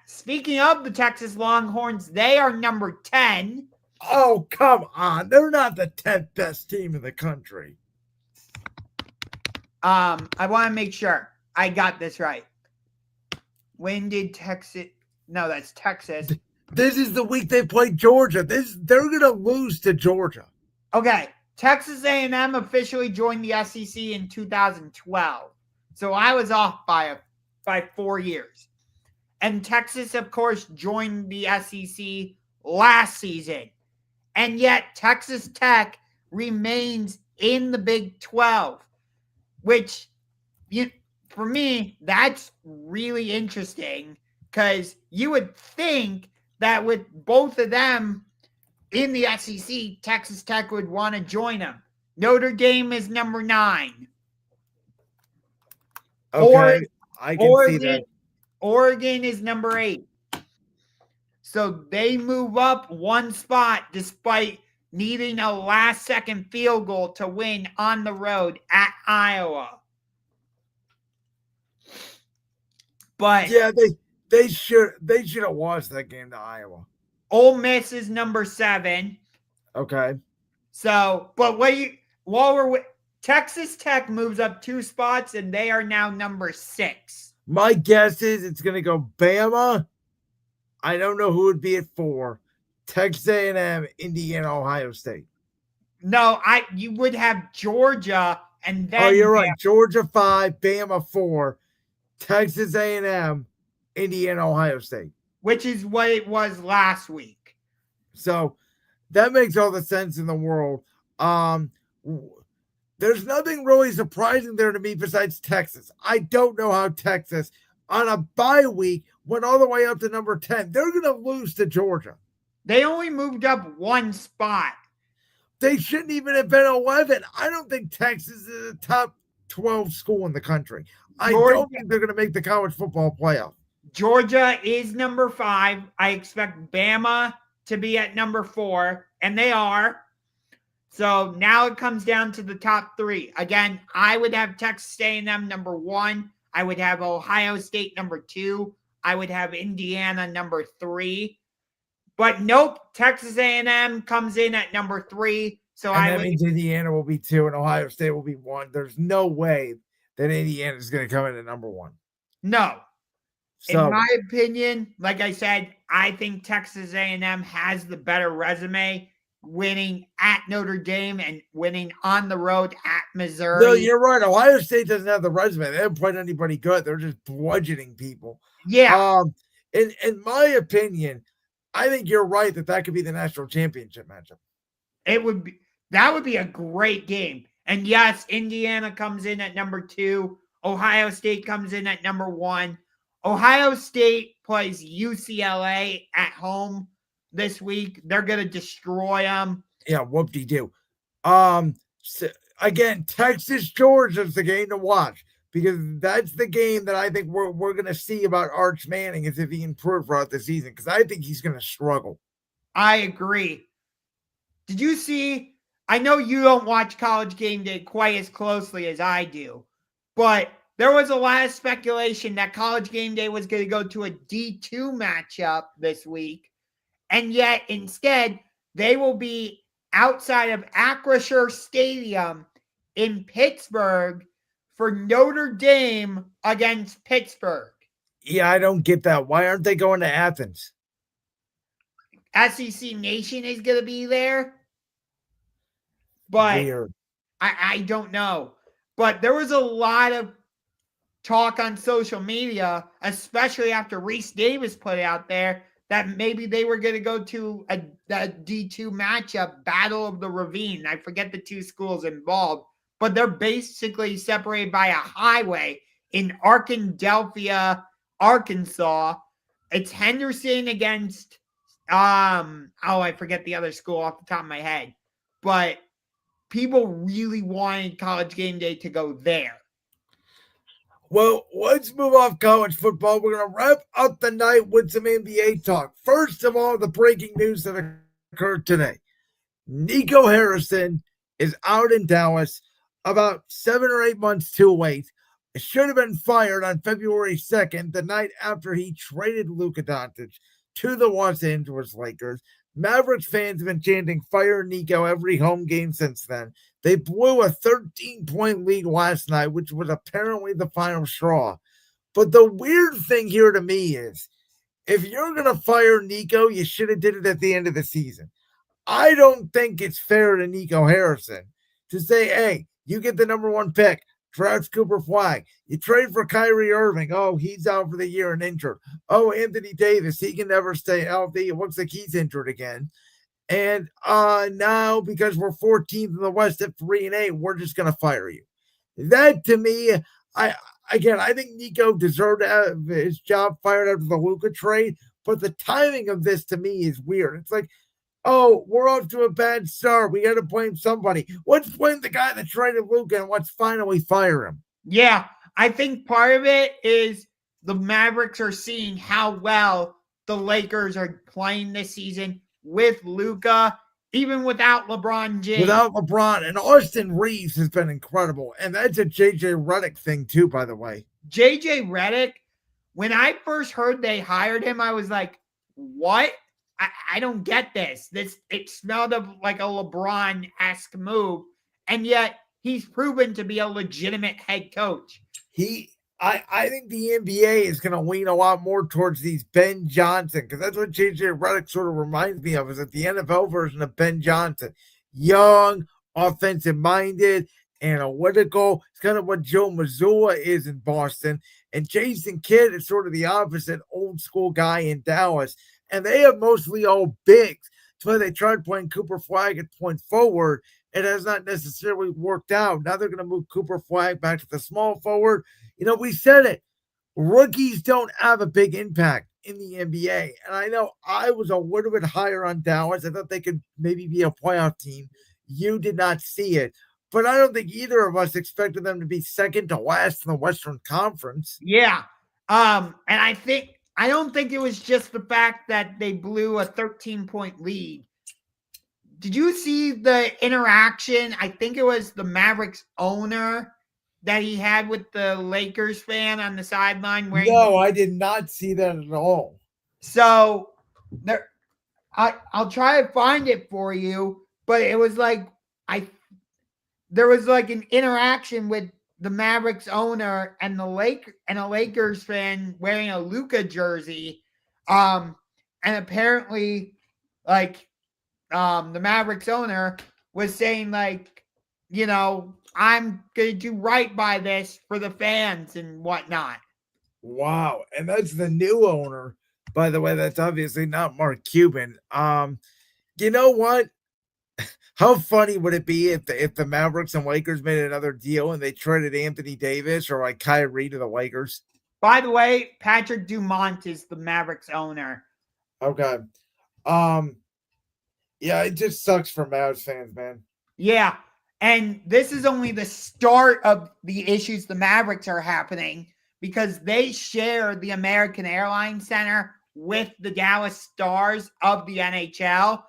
Speaker 2: Speaking of the Texas Longhorns, they are number 10.
Speaker 3: Oh, come on. They're not the 10th best team in the country.
Speaker 2: I want to make sure I got this right. When did Texas? No, that's Texas.
Speaker 3: This is the week they played Georgia. They're going to lose to Georgia.
Speaker 2: Okay. Texas A&M officially joined the SEC in 2012. So I was off by 4 years. And Texas, of course, joined the SEC last season. And yet Texas Tech remains in the Big 12, which, for me, that's really interesting because you would think that with both of them in the SEC, Texas Tech would want to join them. Notre Dame is number 9.
Speaker 3: Okay, I can see that.
Speaker 2: Oregon is number 8. So they move up one spot despite needing a last-second field goal to win on the road at Iowa. But
Speaker 3: yeah, they should have watched that game to Iowa.
Speaker 2: Ole Miss is number 7.
Speaker 3: Okay.
Speaker 2: So, but Texas Tech moves up 2 spots and they are now number 6.
Speaker 3: My guess is it's going to go Bama. I don't know who would be at 4. Texas A&M, Indiana, Ohio State.
Speaker 2: No, you would have Georgia and then.
Speaker 3: Oh, you're right. Georgia 5, Bama 4, Texas A&M, Indiana, Ohio State.
Speaker 2: Which is what it was last week.
Speaker 3: So that makes all the sense in the world. There's nothing really surprising there to me besides Texas. I don't know how Texas, on a bye week, went all the way up to number 10. They're going to lose to Georgia.
Speaker 2: They only moved up 1 spot.
Speaker 3: They shouldn't even have been 11. I don't think Texas is a top 12 school in the country. I don't think they're going to make the college football playoff.
Speaker 2: Georgia is number 5. I expect Bama to be at number 4, and they are. So now it comes down to the top 3. Again, I would have Texas A&M number 1. I would have Ohio State number 2. I would have Indiana number 3. But nope, Texas A&M comes in at number 3. So
Speaker 3: that means Indiana will be 2 and Ohio State will be 1. There's no way that Indiana is going to come in at number 1.
Speaker 2: No.
Speaker 3: So,
Speaker 2: in my opinion, like I said, I think Texas A&M has the better resume, winning at Notre Dame and winning on the road at Missouri.
Speaker 3: No, you're right. Ohio State doesn't have the resume. They haven't played anybody good. They're just bludgeoning people.
Speaker 2: Yeah.
Speaker 3: In my opinion, I think you're right that could be the national championship matchup.
Speaker 2: That would be a great game. And yes, Indiana comes in at number 2. Ohio State comes in at number 1. Ohio State plays UCLA at home this week. They're going to destroy them.
Speaker 3: Yeah, whoop-de-doo. So again, Texas-Georgia is the game to watch because that's the game that I think we're going to see about Arch Manning is if he improves throughout the season because I think he's going to struggle.
Speaker 2: I agree. Did you see? I know you don't watch College Game Day quite as closely as I do, but there was a lot of speculation that College Game Day was going to go to a D2 matchup this week, and yet instead they will be outside of Acrisure Stadium in Pittsburgh for Notre Dame against Pittsburgh.
Speaker 3: Yeah, I don't get that. Why aren't they going to Athens?
Speaker 2: SEC Nation is going to be there. But
Speaker 3: weird.
Speaker 2: I don't know. But there was a lot of talk on social media, especially after Reese Davis put it out there, that maybe they were going to go to a D2 matchup, Battle of the Ravine. I forget the 2 schools involved, but they're basically separated by a highway in Arkadelphia, Arkansas. It's Henderson against, I forget the other school off the top of my head. But people really wanted College Game Day to go there.
Speaker 3: Well, let's move off college football. We're going to wrap up the night with some NBA talk. First of all, the breaking news that occurred today. Nico Harrison is out in Dallas about 7 or 8 months too late. It should have been fired on February 2nd, the night after he traded Luka Doncic to the Los Angeles Lakers. Mavericks fans have been chanting "Fire Nico" every home game since then. They blew a 13-point lead last night, which was apparently the final straw. But the weird thing here to me is, if you're going to fire Nico, you should have did it at the end of the season. I don't think it's fair to Nico Harrison to say, hey, you get the number 1 pick, draft Cooper Flag. You trade for Kyrie Irving. Oh, he's out for the year and injured. Oh, Anthony Davis, he can never stay healthy. It looks like he's injured again. And now, because we're 14th in the West at 3-8, we're just going to fire you. That, to me, I think Nico deserved to have his job fired after the Luka trade, but the timing of this, to me, is weird. It's like, oh, we're off to a bad start. We got to blame somebody. Let's blame the guy that traded Luka and let's finally fire him.
Speaker 2: Yeah, I think part of it is the Mavericks are seeing how well the Lakers are playing this season with Luka, even without LeBron James.
Speaker 3: Without LeBron, and Austin Reeves has been incredible. And that's a JJ Redick thing too, by the way.
Speaker 2: JJ Redick, when I first heard they hired him, I was like, what? I don't get this. It smelled of like a LeBron-esque move, and yet he's proven to be a legitimate head coach.
Speaker 3: I think the NBA is going to lean a lot more towards these Ben Johnson, because that's what JJ Redick sort of reminds me of, is that the NFL version of Ben Johnson. Young, offensive-minded, analytical. It's kind of what Joe Mazzulla is in Boston. And Jason Kidd is sort of the opposite old-school guy in Dallas. And they have mostly all bigs. So they tried playing Cooper Flag at point forward. It has not necessarily worked out. Now they're going to move Cooper Flag back to the small forward. We said it. Rookies don't have a big impact in the NBA. And I know I was a little bit higher on Dallas. I thought they could maybe be a playoff team. You did not see it. But I don't think either of us expected them to be second to last in the Western Conference.
Speaker 2: Yeah. And I don't think it was just the fact that they blew a 13-point lead. Did you see the interaction? I think it was the Mavericks owner that he had with the Lakers fan on the sideline.
Speaker 3: No, I did not see that at all.
Speaker 2: So I'll try to find it for you, but it was like there was like an interaction with the Mavericks owner and a Lakers fan wearing a Luka jersey. And apparently the Mavericks owner was saying I'm going to do right by this for the fans and whatnot.
Speaker 3: Wow. And that's the new owner, by the way. That's obviously not Mark Cuban. You know what? How funny would it be if the Mavericks and Lakers made another deal and they traded Anthony Davis or like Kyrie to the Lakers?
Speaker 2: By the way, Patrick Dumont is the Mavericks owner.
Speaker 3: Okay. Yeah, it just sucks for Mavs fans, man.
Speaker 2: Yeah. And this is only the start of the issues the Mavericks are happening, because they share the American Airlines Center with the Dallas Stars of the NHL.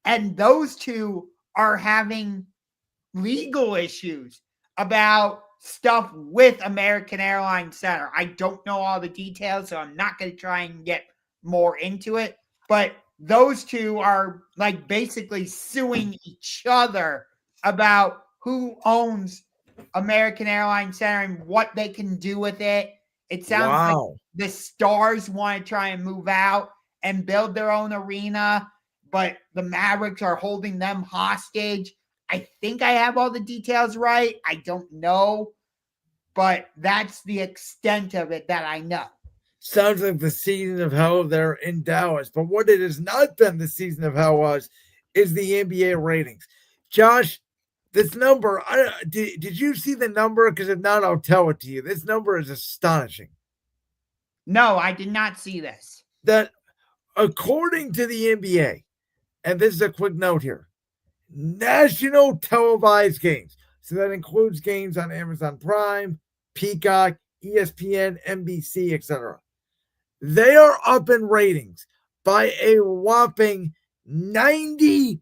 Speaker 2: And those two are having legal issues about stuff with American Airlines Center. I don't know all the details, so I'm not going to try and get more into it. But those two are basically suing each other about who owns American Airlines Center and what they can do with it. It sounds like the Stars want to try and move out and build their own arena, but the Mavericks are holding them hostage. I think I have all the details right. I don't know, but that's the extent of it that I know.
Speaker 3: Sounds like the season of hell there in Dallas. But what it has not been the season of hell is the NBA ratings. Josh, this number, did you see the number? Because if not, I'll tell it to you. This number is astonishing.
Speaker 2: No, I did not see this.
Speaker 3: That according to the NBA, and this is a quick note here, national televised games. So that includes games on Amazon Prime, Peacock, ESPN, NBC, etc. They are up in ratings by a whopping 92%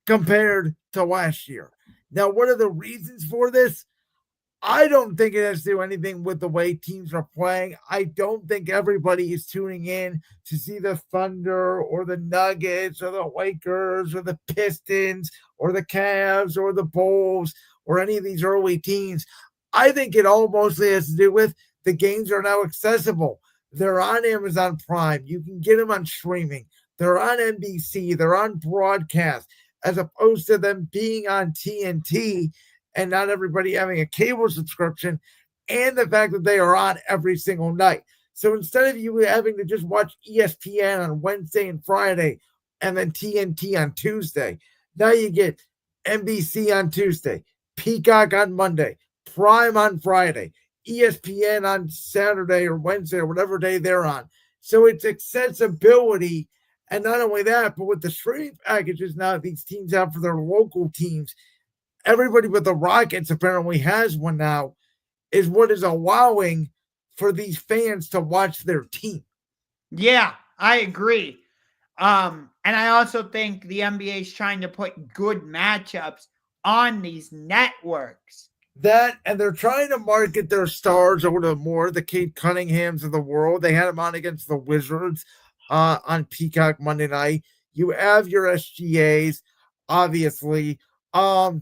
Speaker 3: compared to last year. Now, what are the reasons for this? I don't think it has to do anything with the way teams are playing. I don't think everybody is tuning in to see the Thunder or the Nuggets or the Lakers or the Pistons or the Cavs or the Bulls or any of these early teams. I think it all mostly has to do with the games are now accessible. They're on Amazon Prime. You can get them on streaming. They're on NBC. They're on broadcast, as opposed to them being on TNT and not everybody having a cable subscription, and the fact that they are on every single night. So instead of you having to just watch ESPN on Wednesday and Friday and then TNT on Tuesday, now you get NBC on Tuesday, Peacock on Monday, Prime on Friday, ESPN on Saturday or Wednesday or whatever day they're on. So it's accessibility. And not only that, but with the streaming packages now these teams have for their local teams, everybody but the Rockets apparently has one now, is what is allowing for these fans to watch their team.
Speaker 2: Yeah, I agree. And I also think the NBA is trying to put good matchups on these networks.
Speaker 3: That, and they're trying to market their stars a little more, the Kate Cunninghams of the world. They had them on against the Wizards on Peacock Monday night. You have your SGAs, obviously. I'll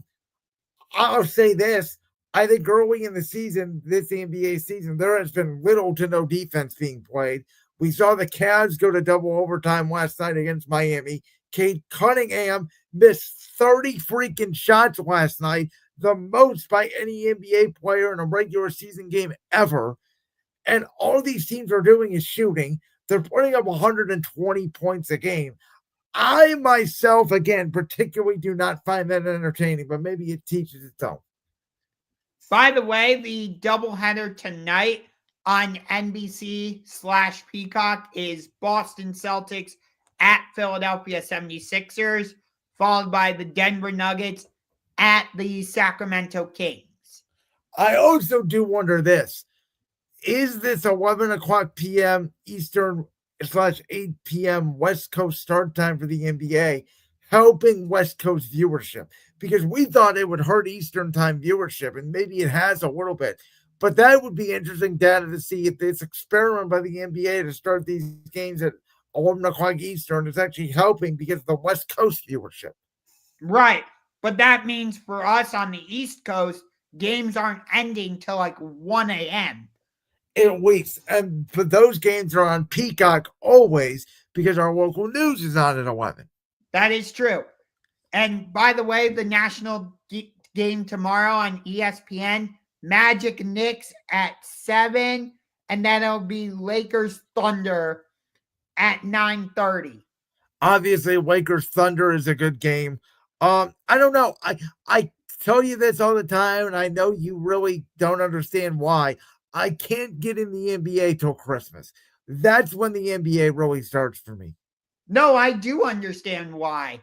Speaker 3: say this. I think early in the season, this NBA season, there has been little to no defense being played. We saw the Cavs go to double overtime last night against Miami. Kate Cunningham missed 30 freaking shots last night, the most by any NBA player in a regular season game ever. And all these teams are doing is shooting. They're putting up 120 points a game. I myself, again, particularly do not find that entertaining, but maybe it teaches its own.
Speaker 2: By the way, the doubleheader tonight on NBC/Peacock is Boston Celtics at Philadelphia 76ers, followed by the Denver Nuggets at the Sacramento Kings.
Speaker 3: I also do wonder this. Is this 11 o'clock p.m. Eastern /8 p.m. West Coast start time for the NBA helping West Coast viewership? Because we thought it would hurt Eastern time viewership, and maybe it has a little bit. But that would be interesting data to see if this experiment by the NBA to start these games at 11 o'clock Eastern is actually helping because of the West Coast viewership.
Speaker 2: Right. But that means for us on the East Coast, games aren't ending till like 1 a.m.
Speaker 3: At least. And for those games are on Peacock always because our local news is on at 11.
Speaker 2: That is true. And by the way, the national game tomorrow on ESPN, Magic Knicks at 7, and then it'll be Lakers Thunder at 9:30.
Speaker 3: Obviously, Lakers Thunder is a good game. I don't know. I tell you this all the time, and I know you really don't understand why. I can't get in the NBA till Christmas. That's when the NBA really starts for me.
Speaker 2: No, I do understand why.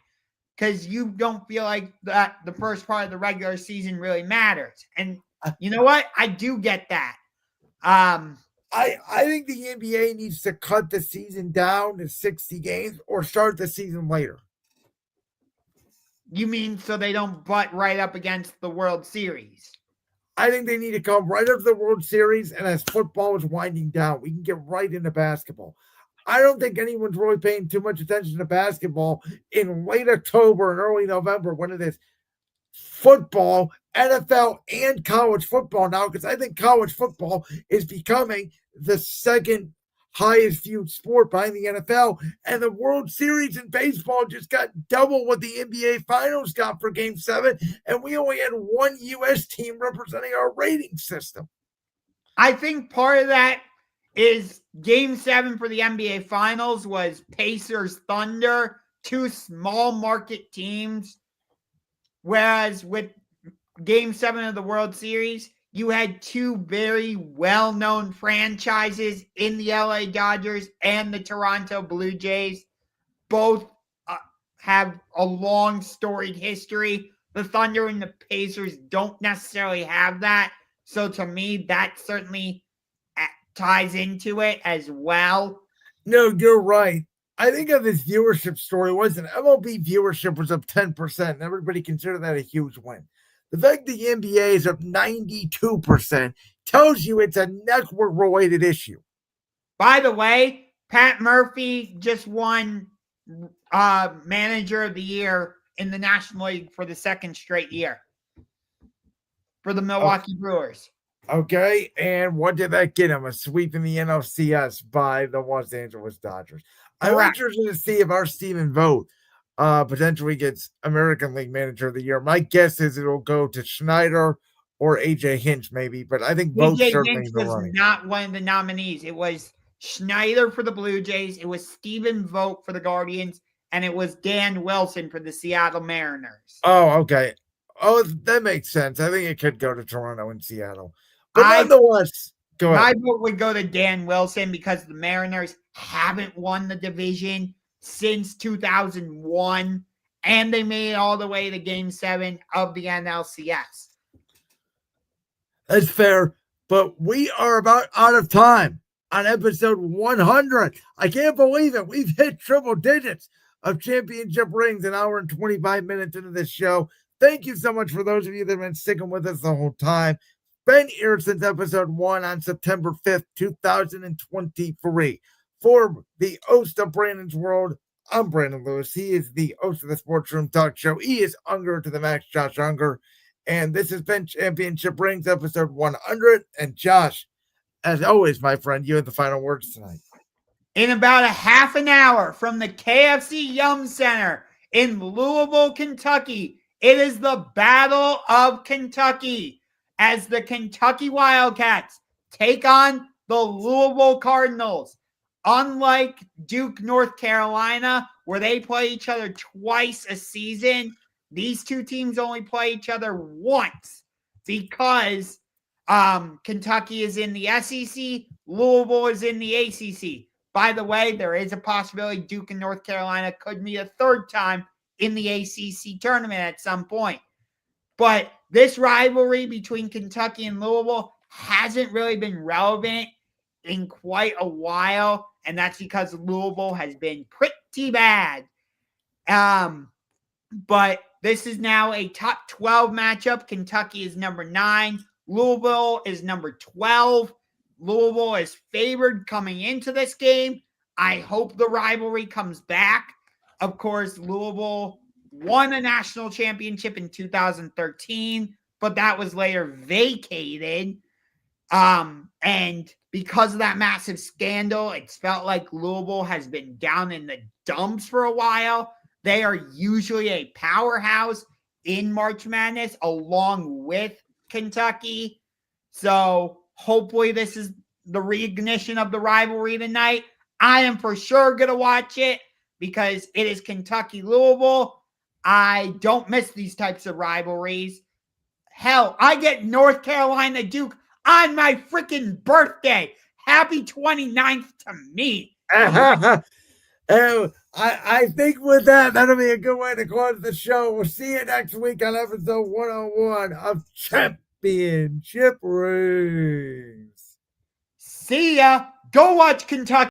Speaker 2: Because you don't feel like that the first part of the regular season really matters. And you know what? I do get that.
Speaker 3: I think the NBA needs to cut the season down to 60 games or start the season later.
Speaker 2: You mean so they don't butt right up against the World Series?
Speaker 3: I think they need to come right up to the World Series, and as football is winding down, we can get right into basketball. I don't think anyone's really paying too much attention to basketball in late October and early November when it is football, NFL, and college football now, because I think college football is becoming the second highest viewed sport behind the NFL. And the World Series in baseball just got double what the NBA Finals got for Game 7, and we only had one U.S. team representing our rating system.
Speaker 2: I think part of that is Game 7 for the NBA Finals was Pacers Thunder, two small market teams. Whereas with Game 7 of the World Series, you had two very well-known franchises in the LA Dodgers and the Toronto Blue Jays. Both have a long storied history. The Thunder and the Pacers don't necessarily have that. So to me, that certainly ties into it as well.
Speaker 3: No, you're right. I think of this viewership story wasn't MLB viewership was up 10%, and everybody considered that a huge win. The fact the NBA is up 92% tells you it's a network-related issue.
Speaker 2: By the way, Pat Murphy just won Manager of the Year in the National League for the second straight year for the Milwaukee Brewers.
Speaker 3: Okay, and what did that get him? A sweep in the NLCS by the Los Angeles Dodgers. I'm
Speaker 2: Correct.
Speaker 3: interested to see if our Stephen Vogt potentially gets American League Manager of the Year. My guess is it'll go to Schneider or AJ Hinch, maybe, but I think Vogt
Speaker 2: AJ
Speaker 3: certainly
Speaker 2: Hinch
Speaker 3: in the
Speaker 2: was
Speaker 3: running.
Speaker 2: not one of the nominees. It was Schneider for the Blue Jays, it was Stephen Vogt for the Guardians, and it was Dan Wilson for the Seattle Mariners.
Speaker 3: Oh, okay. Oh, that makes sense. I think it could go to Toronto and Seattle. But nonetheless, go
Speaker 2: My
Speaker 3: ahead.
Speaker 2: vote would go to Dan Wilson because the Mariners haven't won the division since 2001, and they made it all the way to Game 7 of the NLCS.
Speaker 3: That's fair, but we are about out of time on episode 100. I can't believe it. We've hit triple digits of championship rings an hour and 25 minutes into this show. Thank you so much for those of you that have been sticking with us the whole time. Been here since episode 1 on September 5th, 2023. For the host of Brandon's World, I'm Brandon Lewis. He is the host of the Sports Room Talk Show. He is Ungar to the max, Josh Ungar. And this has been Championship Rings episode 100. And Josh, as always, my friend, you have the final words tonight.
Speaker 2: In about a half an hour from the KFC Yum Center in Louisville, Kentucky, it is the Battle of Kentucky as the Kentucky Wildcats take on the Louisville Cardinals. Unlike Duke, North Carolina, where they play each other twice a season, these two teams only play each other once because Kentucky is in the SEC, Louisville is in the ACC. By the way, there is a possibility Duke and North Carolina could meet a third time in the ACC tournament at some point. But this rivalry between Kentucky and Louisville hasn't really been relevant in quite a while, and that's because Louisville has been pretty bad. But this is now a top 12 matchup. Kentucky is number 9. Louisville is number 12. Louisville is favored coming into this game. I hope the rivalry comes back. Of course, Louisville won a national championship in 2013, but that was later vacated. And because of that massive scandal, it's felt like Louisville has been down in the dumps for a while. They are usually a powerhouse in March Madness along with Kentucky. So hopefully this is the reignition of the rivalry tonight. I am for sure going to watch it because it is Kentucky-Louisville. I don't miss these types of rivalries. Hell, I get North Carolina Duke on my freaking birthday. Happy 29th to me.
Speaker 3: I think with that, that'll be a good way to close the show. We'll see you next week on episode 101 of Championship Rings.
Speaker 2: See ya. Go watch Kentucky.